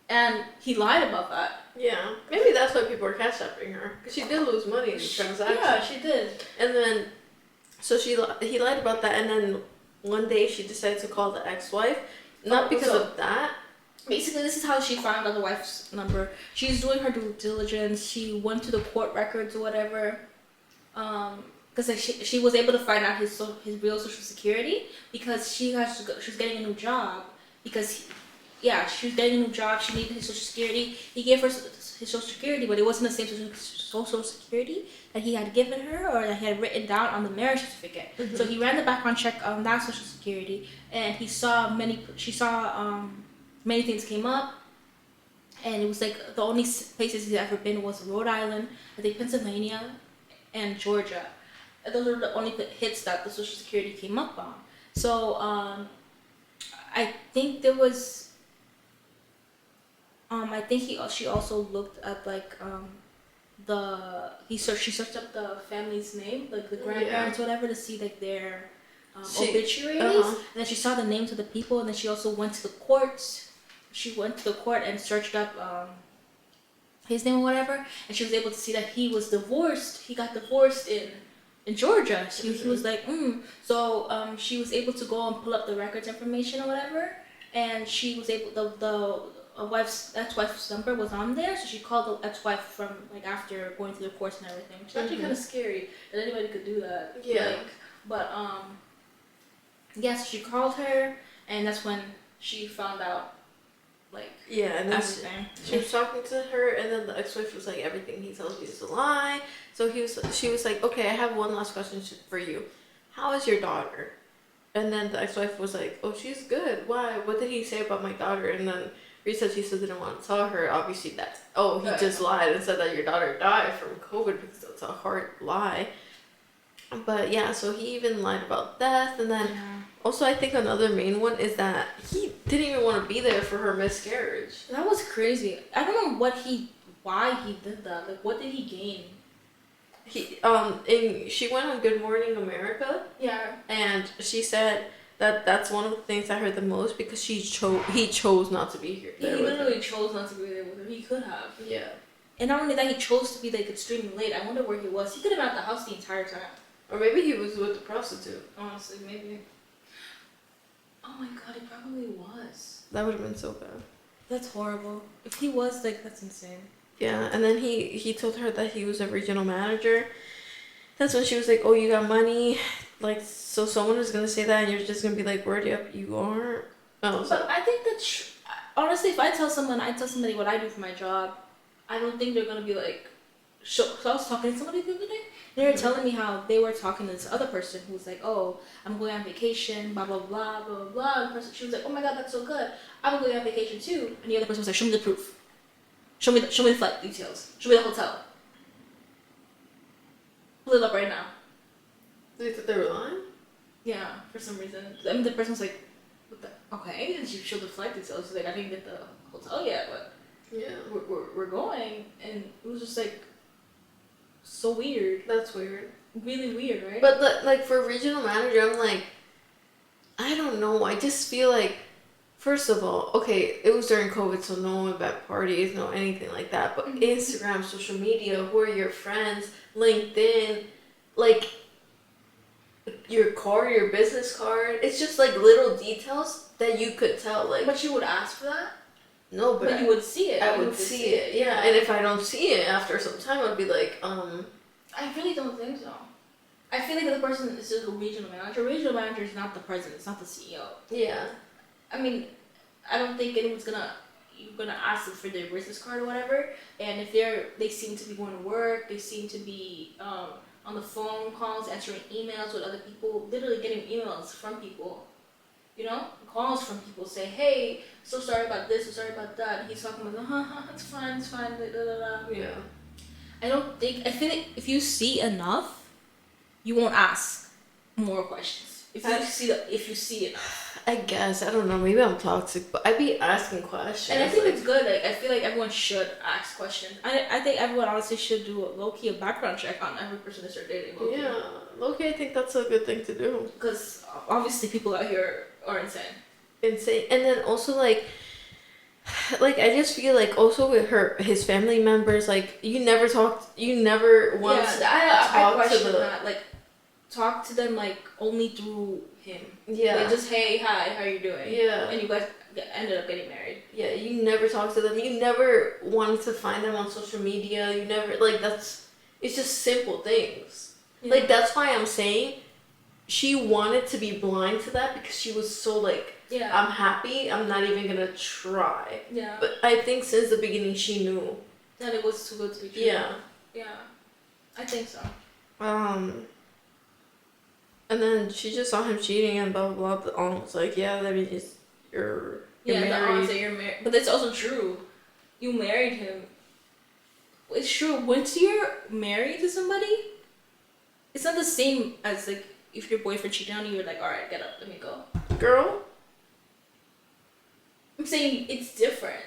And he lied about that. Yeah, maybe that's why people are cash-apping her, because she did lose money in the transaction. Yeah, she did. And then, so he lied about that, and then one day she decided to call the ex-wife, not because of that. Basically, this is how she found out the wife's number. She's doing her due diligence. She went to the court records or whatever. Because she was able to find out his real social security because she was getting a new job because she was getting a new job. She needed his social security. He gave her his social security, but it wasn't the same social security that he had given her or that he had written down on the marriage certificate. Mm-hmm. So he ran the background check on that social security, and she saw many things came up, and it was like the only places he's ever been was Rhode Island, I think Pennsylvania, and Georgia. Those are the only hits that the social security came up on. So I think there was. I think she also looked at like she searched up the family's name, like the grandparents, whatever, to see like their obituaries. And then she saw the names of the people, and then she also went to the courts. She went to the court and searched up his name or whatever, and she was able to see that he was divorced. He got divorced in Georgia. He was like, So she was able to go and pull up the records information or whatever, and she was able the ex-wife's number was on there, so she called the ex-wife from like after going through the course and everything. It's actually kind of scary that anybody could do that. Yeah. So she called her, and that's when she found out. And then she was talking to her, and then the ex-wife was like, everything he tells me is a lie. So she was like, okay, I have one last question for you. How is your daughter? And then the ex-wife was like, oh, she's good. Why? What did he say about my daughter? And then Reesa Teesa didn't want to tell her. Obviously, he just lied and said that your daughter died from COVID, because that's a hard lie. But yeah, so he even lied about death, and then also I think another main one is that he didn't even want to be there for her miscarriage. That was crazy. I don't know why he did that. Like, what did he gain? She went on Good Morning America. Yeah. And she said that's one of the things I heard the most, because he chose not to be here. He literally chose not to be there with her. He could have. Yeah. And not only that, he chose to be like extremely late. I wonder where he was. He could have been at the house the entire time. Or maybe he was with the prostitute. Honestly, maybe. Oh my god, he probably was. That would have been so bad. That's horrible. If he was, like, that's insane. Yeah, and then he told her that he was a regional manager. That's when she was like, oh, you got money? Like, so someone is going to say that, and you're just going to be like, word up, you are? Oh, but I think that, honestly, if I tell somebody what I do for my job, I don't think they're going to be like, so I was talking to somebody the other day. They were telling me how they were talking to this other person who was like, oh, I'm going on vacation, blah, blah, blah, blah, blah. And the person, she was like, oh my god, that's so good. I'm going on vacation too. And the other person was like, show me the proof. Show me the flight details. Show me the hotel. Pull it up right now. They thought they were lying? Yeah, for some reason. I mean, the person was like, what the? Okay. And she showed the flight details. She's like, I didn't get the hotel yet, but yeah, we're going. And it was just like, so weird. That's weird. Really weird, right? But like for regional manager, I'm like, I don't know. I just feel like, first of all, okay, it was during COVID, so no one at parties, no anything like that. But Instagram, social media, who are your friends, LinkedIn, like your card, your business card. It's just like little details that you could tell. Like, but you would ask for that? No, but you would see it. I would see it, yeah. And if I don't see it after some time, I'd be like, I really don't think so. I feel like the person is just a regional manager. Regional manager is not the president. It's not the CEO. Yeah. I mean, I don't think anyone's you're gonna ask them for their business card or whatever. And if they seem to be going to work, they seem to be on the phone calls, answering emails with other people, literally getting emails from people. You know, calls from people say, hey, so sorry about this, so sorry about that. And he's talking about, it's fine, blah, blah, blah. Yeah. I feel like if you see enough, you won't ask more questions. If you see it. I guess, I don't know, maybe I'm toxic, but I be asking questions. And I think it's good. Like, I feel like everyone should ask questions. I think everyone honestly should do low-key a background check on every person that they're dating. Low-key. Yeah, low-key, I think that's a good thing to do. Because obviously people out here are insane. Insane. And then also, like I just feel like also with his family members, like, you never once I question that. Like, talk to them, like, only through him. Yeah. Like, just, hey, hi, how you doing? Yeah. And you guys ended up getting married. Yeah, you never talk to them. You never wanted to find them on social media. You never, like, it's just simple things. Yeah. Like, that's why I'm saying she wanted to be blind to that because she was so, like, yeah, I'm happy, I'm not even gonna try. Yeah. But I think since the beginning she knew that it was too good to be true. Yeah. Yeah. I think so. And then she just saw him cheating and blah blah blah. The aunt was like, yeah, that means you're married. The aunt said you're married. But that's also true. You married him. It's true. Once you're married to somebody, it's not the same as, like, if your boyfriend cheated on you, you're like, alright, get up, let me go. Girl? I'm saying it's different.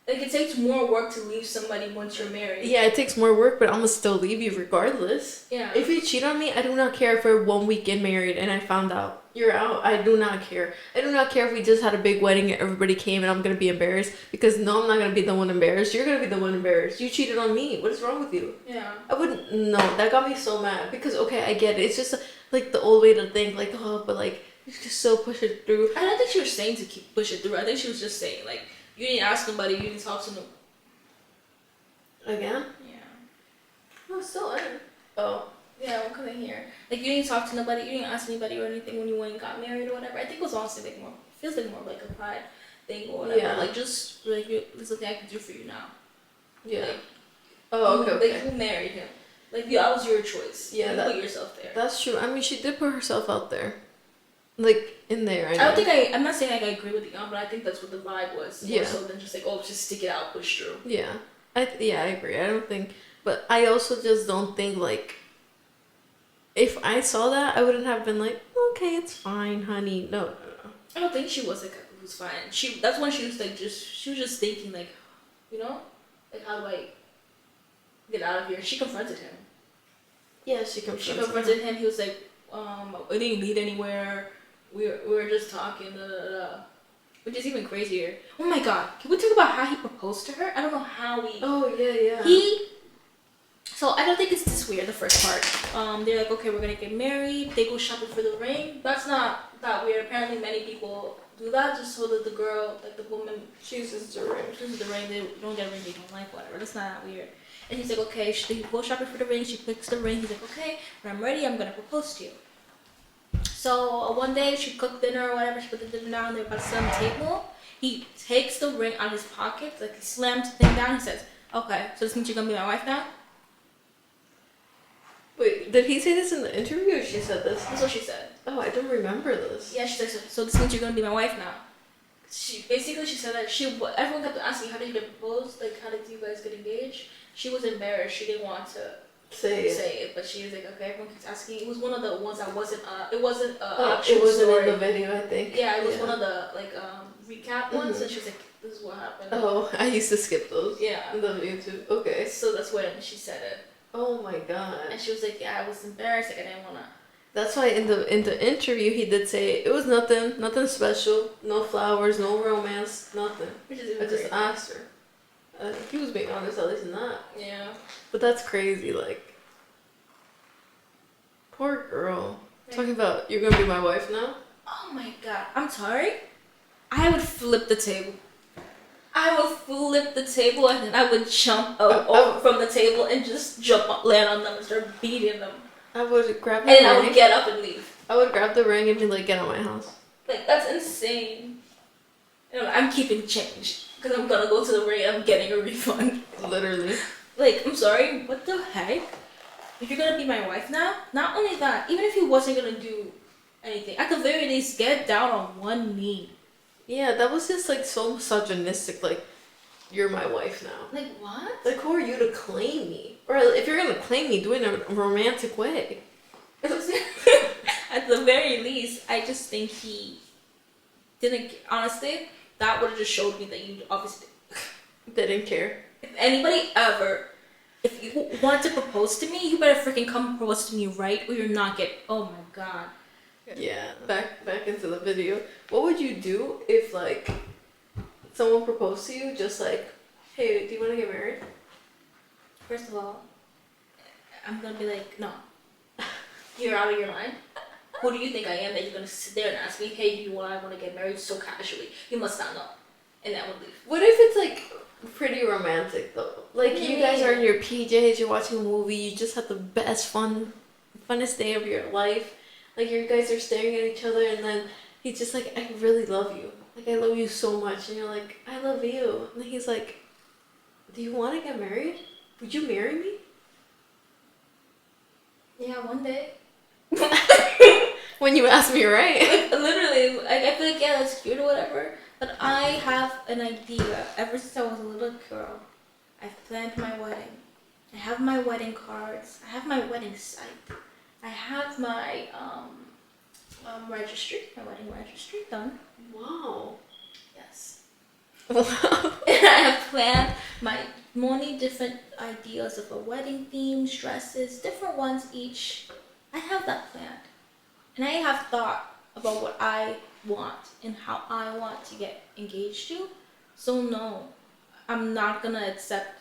Like, it takes more work to leave somebody once you're married. Yeah, it takes more work, but I'm gonna still leave you regardless. Yeah. If you cheat on me, I do not care if we're 1 weekend married and I found out you're out. I do not care. I do not care if we just had a big wedding and everybody came and I'm gonna be embarrassed. Because no, I'm not gonna be the one embarrassed. You're gonna be the one embarrassed. You cheated on me. What is wrong with you? Yeah. I wouldn't. No, that got me so mad. Because, okay, I get it. It's just like the old way to think, like, oh, but like, you can still push it through. I don't think she was saying to push it through. I think she was just saying, like, you didn't ask nobody, you didn't talk to them. Again? Yeah. No, still in. Oh. Yeah, I'm coming here. Like, you didn't talk to nobody, you didn't ask anybody or anything when you went and got married or whatever. I think it was honestly like feels like more like a pride thing or whatever. Yeah. Like, just, like, there's something I can do for you now. Yeah. Like, oh, okay. Like, who married him? Like, that was your choice. Yeah. You put yourself there. That's true. I mean, she did put herself out there. Like, in there. I'm not saying, like, I agree with the aunt, but I think that's what the vibe was. Yeah. More so than just like, oh, just stick it out, push through. Yeah. I agree. I don't think, but I also just don't think, like, if I saw that, I wouldn't have been like, okay, it's fine, honey. No. I don't think she was like, it was fine. That's when she was like, she was just thinking, like, you know, like, how do I get out of here? She confronted him. Yeah, she confronted him. He was like, we didn't lead anywhere. We were just talking, which is even crazier. Oh my god, can we talk about how he proposed to her? I don't know how we... Oh, yeah. So I don't think it's this weird, the first part. They're like, okay, we're gonna get married. They go shopping for the ring. That's not that weird. Apparently many people do that just so that the girl, like the woman, chooses the ring. They don't get a ring they don't like, whatever. That's not that weird. And he's like, okay, they go shopping for the ring. She picks the ring. He's like, okay, when I'm ready, I'm gonna propose to you. So one day she cooked dinner or whatever, she put the dinner down, they were about to sit on the table. He takes the ring out of his pocket, like he slams the thing down, he says, okay, so this means you're gonna be my wife now? Wait, did he say this in the interview or she said this? That's what she said. Oh, I don't remember this. Yeah, she said, so this means you're gonna be my wife now. She said that everyone kept asking, how did you get proposed? Like, how did you guys get engaged? She was embarrassed, she didn't want to say it, but she was like, okay, everyone keeps asking. It was one of the ones that wasn't actual it wasn't story. In the video, I think. Yeah, it was one of the like recap ones, and she was like, this is what happened. Oh, I used to skip those. Yeah. The YouTube. Okay. So that's when she said it. Oh my god. And she was like, yeah, I was embarrassed, like I didn't wanna. That's why in the interview he did say it was nothing special, no flowers, no romance, nothing. Which is even I just asked her. He was being honest, at least in that. Yeah. But that's crazy, like. Poor girl. Right. Talking about, you're gonna be my wife now? Oh my god. I'm sorry? I would flip the table. I would flip the table and then I would jump over from the table and just land on them and start beating them. I would grab the ring. And I would get up and leave. I would grab the ring and be like, get out of my house. Like, that's insane. You know, I'm keeping change. Because I'm gonna go to the ring and I'm getting a refund. Literally. Like, I'm sorry, what the heck? If you're gonna be my wife now, not only that, even if he wasn't gonna do anything, at the very least, get down on one knee. Yeah, that was just like so misogynistic, like, you're my wife now. Like, what? Like, who are you to claim me? Or if you're gonna claim me, do it in a romantic way. I At the very least, I just think he didn't. Honestly, that would have just showed me that you obviously didn't care. If anybody ever, if you want to propose to me, you better freaking come propose to me right, or you're not getting. Oh my god. Yeah. Back into the video. What would you do if like someone proposed to you, just like, hey, do you want to get married? First of all, I'm gonna be like, no. You're out of your mind. Who do you think I am that you're gonna sit there and ask me, hey, do you want to get married so casually? You must not know. And that would leave. What if it's like pretty romantic though? Like you guys are in your PJs, you're watching a movie, you just had the best funnest day of your life. Like you guys are staring at each other, and then he's just like, I really love you. Like I love you so much, and you're like, I love you. And he's like, do you want to get married? Would you marry me? Yeah, one day. When you ask me, right? Like, literally, like, I feel like, yeah, that's cute or whatever. But I have an idea. Ever since I was a little girl, I've planned my wedding. I have my wedding cards. I have my wedding site. I have my registry, my wedding registry done. Wow. Yes. Wow. And I have planned my many different ideas of a wedding theme, dresses, different ones each. I have that planned. And I have thought about what I want and how I want to get engaged to. So no, I'm not gonna accept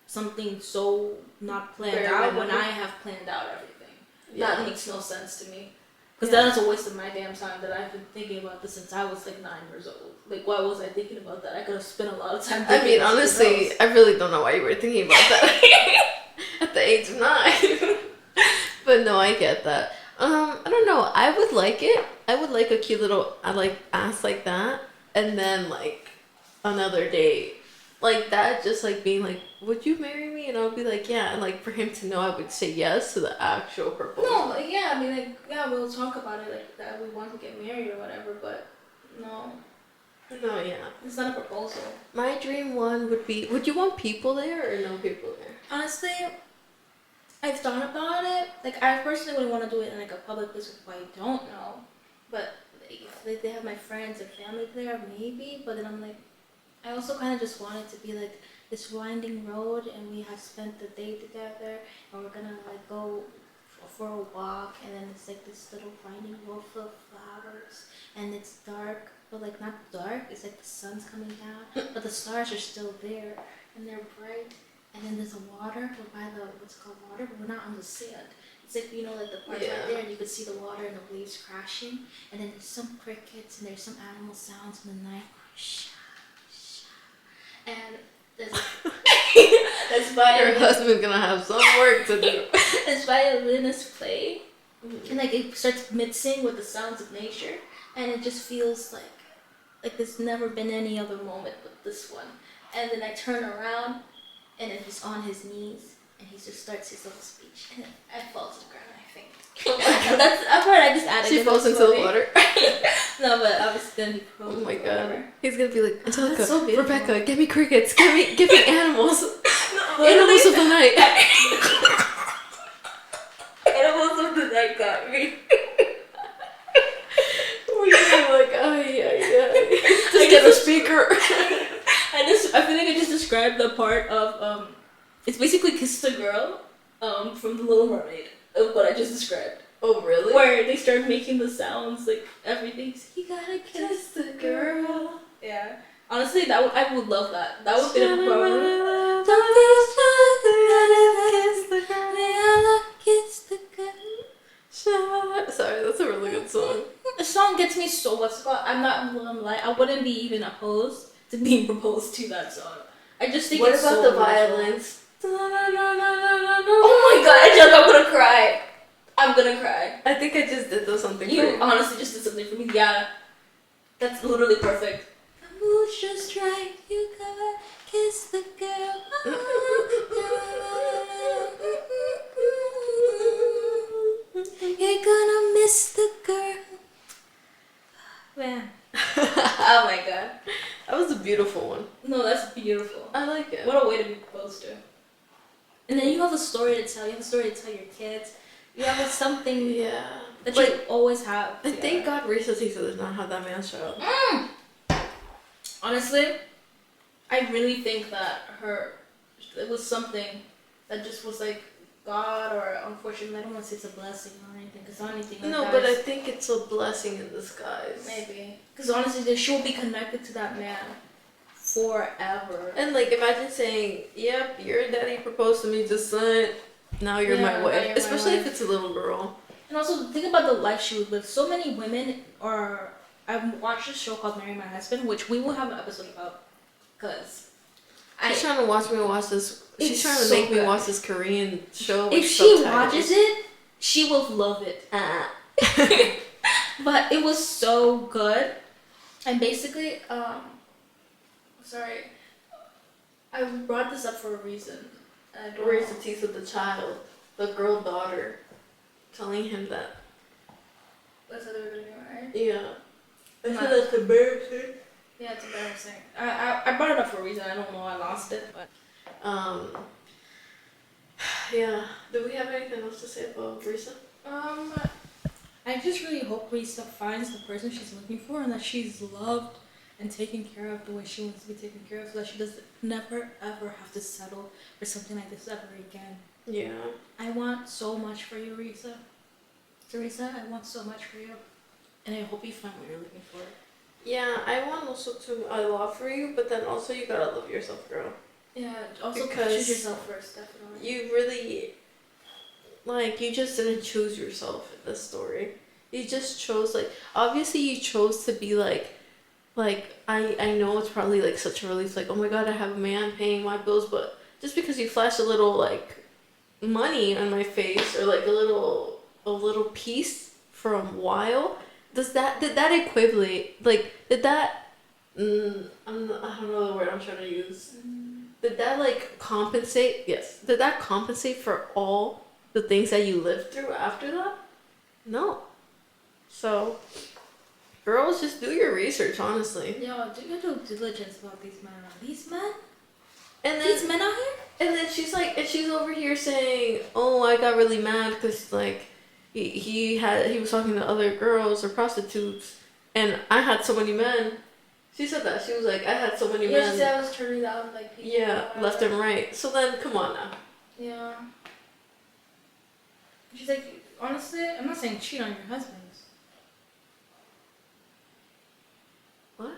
something so not planned out when I have planned out everything. Yeah. That makes no sense to me. Because that is a waste of my damn time that I've been thinking about this since I was like 9 years old. Like, why was I thinking about that? I could have spent a lot of time thinking about honestly, I really don't know why you were thinking about that at the age of 9. But no, I get that. I don't know. I would like it. I would like a cute little, ass like that. And then, like, another date. Like that, just, like, being like, would you marry me? And I'll be like, yeah. And, like, for him to know I would say yes to the actual proposal. No, like, yeah, I mean, like, yeah, we'll talk about it, like, that we want to get married or whatever, but no. No, yeah. It's not a proposal. My dream one would be, would you want people there or no people there? Honestly, I've thought about it. Like, I personally wouldn't want to do it in, like, a public place with people I don't know. But if they have my friends and family there, maybe. But then I'm like, I also kind of just want it to be, like, this winding road, and we have spent the day together, and we're gonna, like, go for a walk, and then it's, like, this little winding road full of flowers, and it's dark, but, like, not dark. It's, like, the sun's coming down, but the stars are still there, and they're bright. And then there's a water, we're by the, what's it called, water, but we're not on the sand. It's like, you know, like the part right there, and you can see the water and the waves crashing. And then there's some crickets, and there's some animal sounds in the night. Shh, shh. And there's that's why your husband's gonna have some work to do. That's violinists play. And like it starts mixing with the sounds of nature. And it just feels like there's never been any other moment but this one. And then I turn around, and then he's on his knees, and he just starts his little speech, and then I fall to the ground, I think. That's I thought I just added. She falls into the water. No, but obviously then he proposed. Oh my god, he's gonna be like, Angelica, so Rebecca, give me crickets, give me animals, No, animals of the night. Animals of the night got me. We're like, just get a speaker. I feel like I just described the part of it's basically Kiss the Girl from The Little Mermaid of what I just described. Oh really? Where they start making the sounds like everything's you gotta kiss the girl. Yeah. Honestly, I would love that. That would be the part. Don't be shy, kiss the girl. Kiss the girl. Sorry, that's a really good song. The song gets me so much. I'm not gonna lie. I wouldn't be even opposed to being proposed to that song. I just think what it's about so the violins? Oh my god, Angelica, I'm gonna cry. I'm gonna cry. I think I just did something for You you. honestly just did something for me. Yeah. That's literally perfect. The mood's just right. You gotta kiss the girl. You're gonna miss the girl. Man. Oh my god. That was a beautiful one. No, that's beautiful. I like it. What a way to be proposed to. And then you have a story to tell. You have a story to tell your kids. You have something. Yeah. that you always have. And thank God Reesa Teesa does not have that man's child. Honestly, I really think that it was something that just was like God, or unfortunately, I don't want to say it's a blessing or anything, because not anything like that. No, but I think it's a blessing in disguise. Maybe. Because honestly, she'll be connected to that man forever. And like, imagine saying, yep, your daddy proposed to me just son. Now you're my wife. Especially if it's a little girl. And also, think about the life she would live. So many women are... I've watched a show called Marry My Husband, which we will have an episode about. Because... She's trying to watch me watch this... She's trying to make me watch this Korean show. If she watches it, she will love it. But it was so good. And basically, sorry, I brought this up for a reason. Reesa Teesa, the child, the girl daughter, telling him that. That's how they were gonna do it, right? Yeah. I said that's embarrassing. Yeah, it's embarrassing. I brought it up for a reason. I don't know. I lost it, but. Yeah. Do we have anything else to say about Reesa? I just really hope Reesa finds the person she's looking for, and that she's loved and taken care of the way she wants to be taken care of, so that she doesn't never ever have to settle for something like this ever again. Yeah. I want so much for you, Reesa. Teresa, I want so much for you, and I hope you find what you're looking for. Yeah, I want also to a lot for you, but then also you gotta love yourself, girl. Yeah, also choose yourself first, definitely. You really, like, you just didn't choose yourself in this story. You just chose, like, obviously you chose to be like, I know it's probably, like, such a relief, like, oh my god, I have a man paying my bills, but just because you flash a little, like, money on my face, or, like, a little piece for a while, did that equivalent, like, did that, I don't know the word I'm trying to use. Did that, like, compensate? Yes. Did that compensate for all the things that you lived through after that? No. So, girls, just do your research, honestly. Yo, do your due diligence about these men. These men? And then, these men out here? And then she's like, and she's over here saying, oh, I got really mad because, like, he was talking to other girls or prostitutes, and I had so many men. She said that. She was like, I had so many men. Yeah, she said I was turning down, like, people. Yeah, left and right. So then, come on now. Yeah. She's like, honestly, I'm not saying cheat on your husbands. What?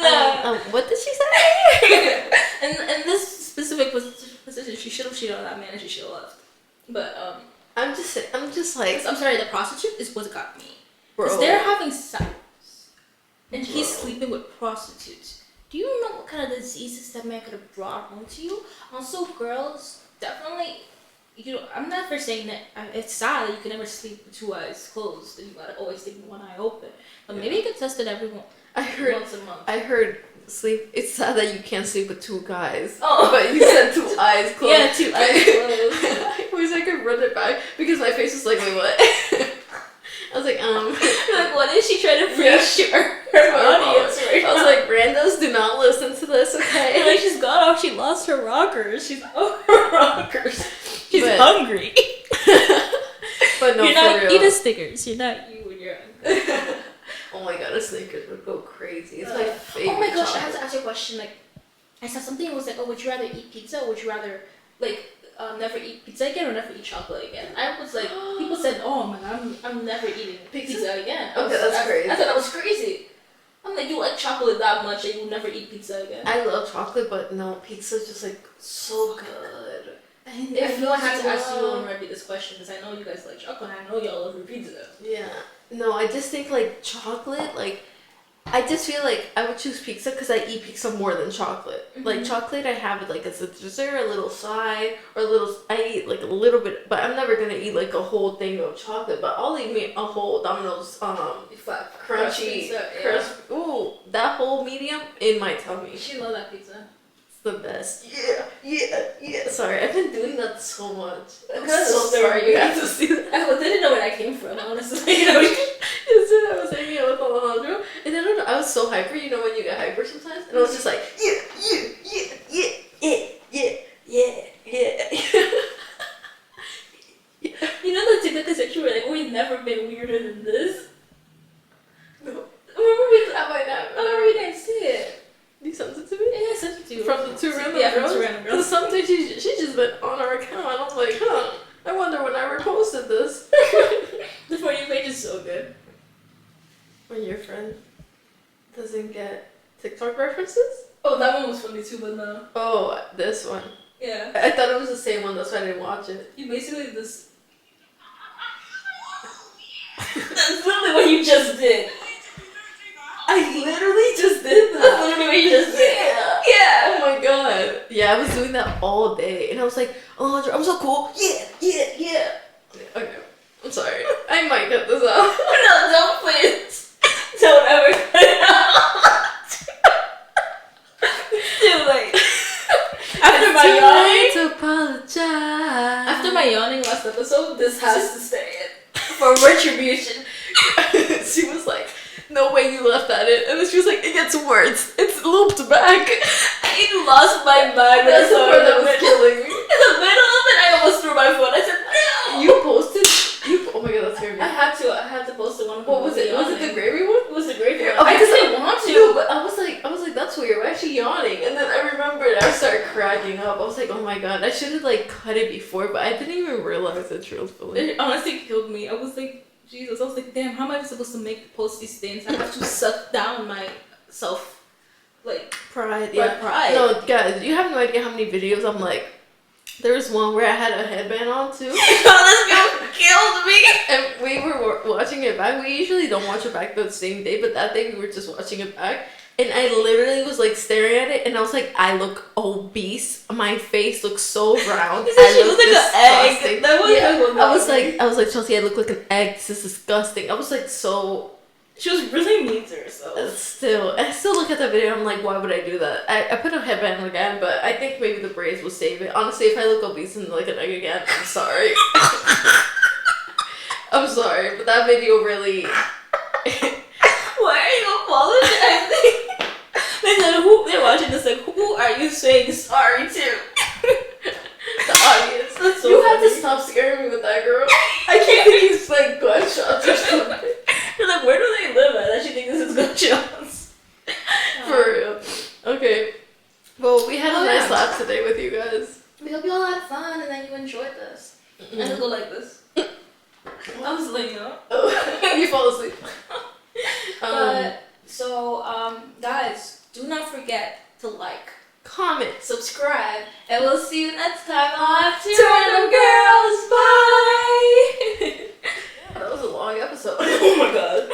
No. What did she say? in this specific position, she should have cheated on that man and she should have left. But, I'm just like... I'm sorry, the prostitute is what got me. Bro. Because they're having sex, and he's sleeping with prostitutes. Do you know what kind of diseases that man could have brought home to you? Also, girls, definitely, I'm not for saying that it's sad that you can never sleep with 2 eyes closed, and you gotta always sleep with 1 eye open. But maybe you could test it once a month. I heard it's sad that you can't sleep with 2 guys. Oh. But you said 2 eyes closed. Yeah, 2 eyes closed. I wish I could run it back because my face was like, wait, what? I was like, like, what is she trying to reassure her audience right now? I was like, randos, do not listen to this, okay? Like, she's got off, she lost her rockers. She's off her rockers. She's hungry. But no, you're not for real. eating Snickers. You're not you when you're hungry. Oh my god, a Snickers would go crazy. It's my favorite. Oh my gosh, chocolate. I have to ask you a question. Like, I saw something that was like, oh, would you rather eat pizza or would you rather, like, never eat pizza again or never eat chocolate again? I was like, people said, oh man, I'm never eating pizza again. Okay, that's crazy. I thought that was crazy. I'm like, you like chocolate that much and you'll never eat pizza again. I love chocolate, but no, pizza's just like so good. I feel I had to ask you and Rebby this question because I know you guys like chocolate and I know y'all love your pizza. Yeah. No, I just think like chocolate, like, I just feel like I would choose pizza because I eat pizza more than chocolate. Mm-hmm. Like, chocolate I have it like as a dessert, a little side, or I eat like a little bit, but I'm never gonna eat like a whole thing of chocolate, but I'll eat a whole Domino's crunchy pizza, crisp. Ooh, that whole medium in my tummy. She love that pizza. It's the best. Yeah. Sorry, I've been doing that so much. I'm so sorry you have to see that. I didn't know where that came from, honestly. You know, yesterday I was hanging out with Alejandro, and then I was so hyper, you know when you get hyper sometimes? And I was just like, yeah. From the two random Yeah, girls? from 2 random girls. Because something she just been on our account and I'm like, huh, I wonder when I reposted this. The For You page is so good. When your friend doesn't get TikTok references? Oh, that one was funny too, but no. Oh, this one. Yeah. I thought it was the same one, that's why I didn't watch it. You basically just... That's literally what you just did. I literally just did that. That's literally what you just did. Yeah. Oh my god. Yeah, I was doing that all day. And I was like, oh, I'm so cool. Yeah. Okay. I'm sorry. I might cut this out. No, don't please. Don't ever cut it out. It's too late. After my yawning, to apologize. after my yawning last episode, this has to stay in for retribution. She was like, no way you left that in. And then she was like, it gets worse. It's looped back. I lost my mind. That's the part that was killing me. In the middle of it, I almost threw my phone. I said, no. You posted? Oh my god, that's scary. I had to post the one. What was it? Was it the gravy one? It was the gravy one. Oh, I because didn't want to. No, but I was like, that's weird. Why is she yawning? And then I remembered, I started cracking up. I was like, oh my god, I should have like cut it before, but I didn't even realize that truthfully. It honestly killed me. I was like, Jesus. I was like, damn. How am I supposed to post these things? I have to suck down my self, like Pride, my yeah. pride. No, guys, you have no idea how many videos I'm like. There was one where I had a headband on too. This girl killed me. And we were watching it back. We usually don't watch it back the same day, but that day we were just watching it back. And I literally was like staring at it, and I was like, I look obese. My face looks so round. She was like an egg. That was I was like, Chelsea, I look like an egg. This is disgusting. I was like, so. She was really mean to herself. I still look at that video and I'm like, why would I do that? I put a headband on again, but I think maybe the braids will save it. Honestly, if I look obese and like an egg again, I'm sorry. I'm sorry, but that video really... Why are you apologizing? They said, they're watching this like, who are you saying sorry to? The audience. That's so you had funny. to stop scaring me with that girl. I can't think it's like gunshots or something. You're like, where do they live at? That she thinks this is gunshots. For real. Okay. Well, we had a nice yeah. laugh today with you guys. We hope you all had fun and that you enjoyed this. Mm-hmm. And it'll go like this. I was laying up. Oh, you fall asleep. Guys, do not forget to like, comment, subscribe, and we'll see you next time on Two Random Random Girls. Bye! That was a long episode. Oh my god.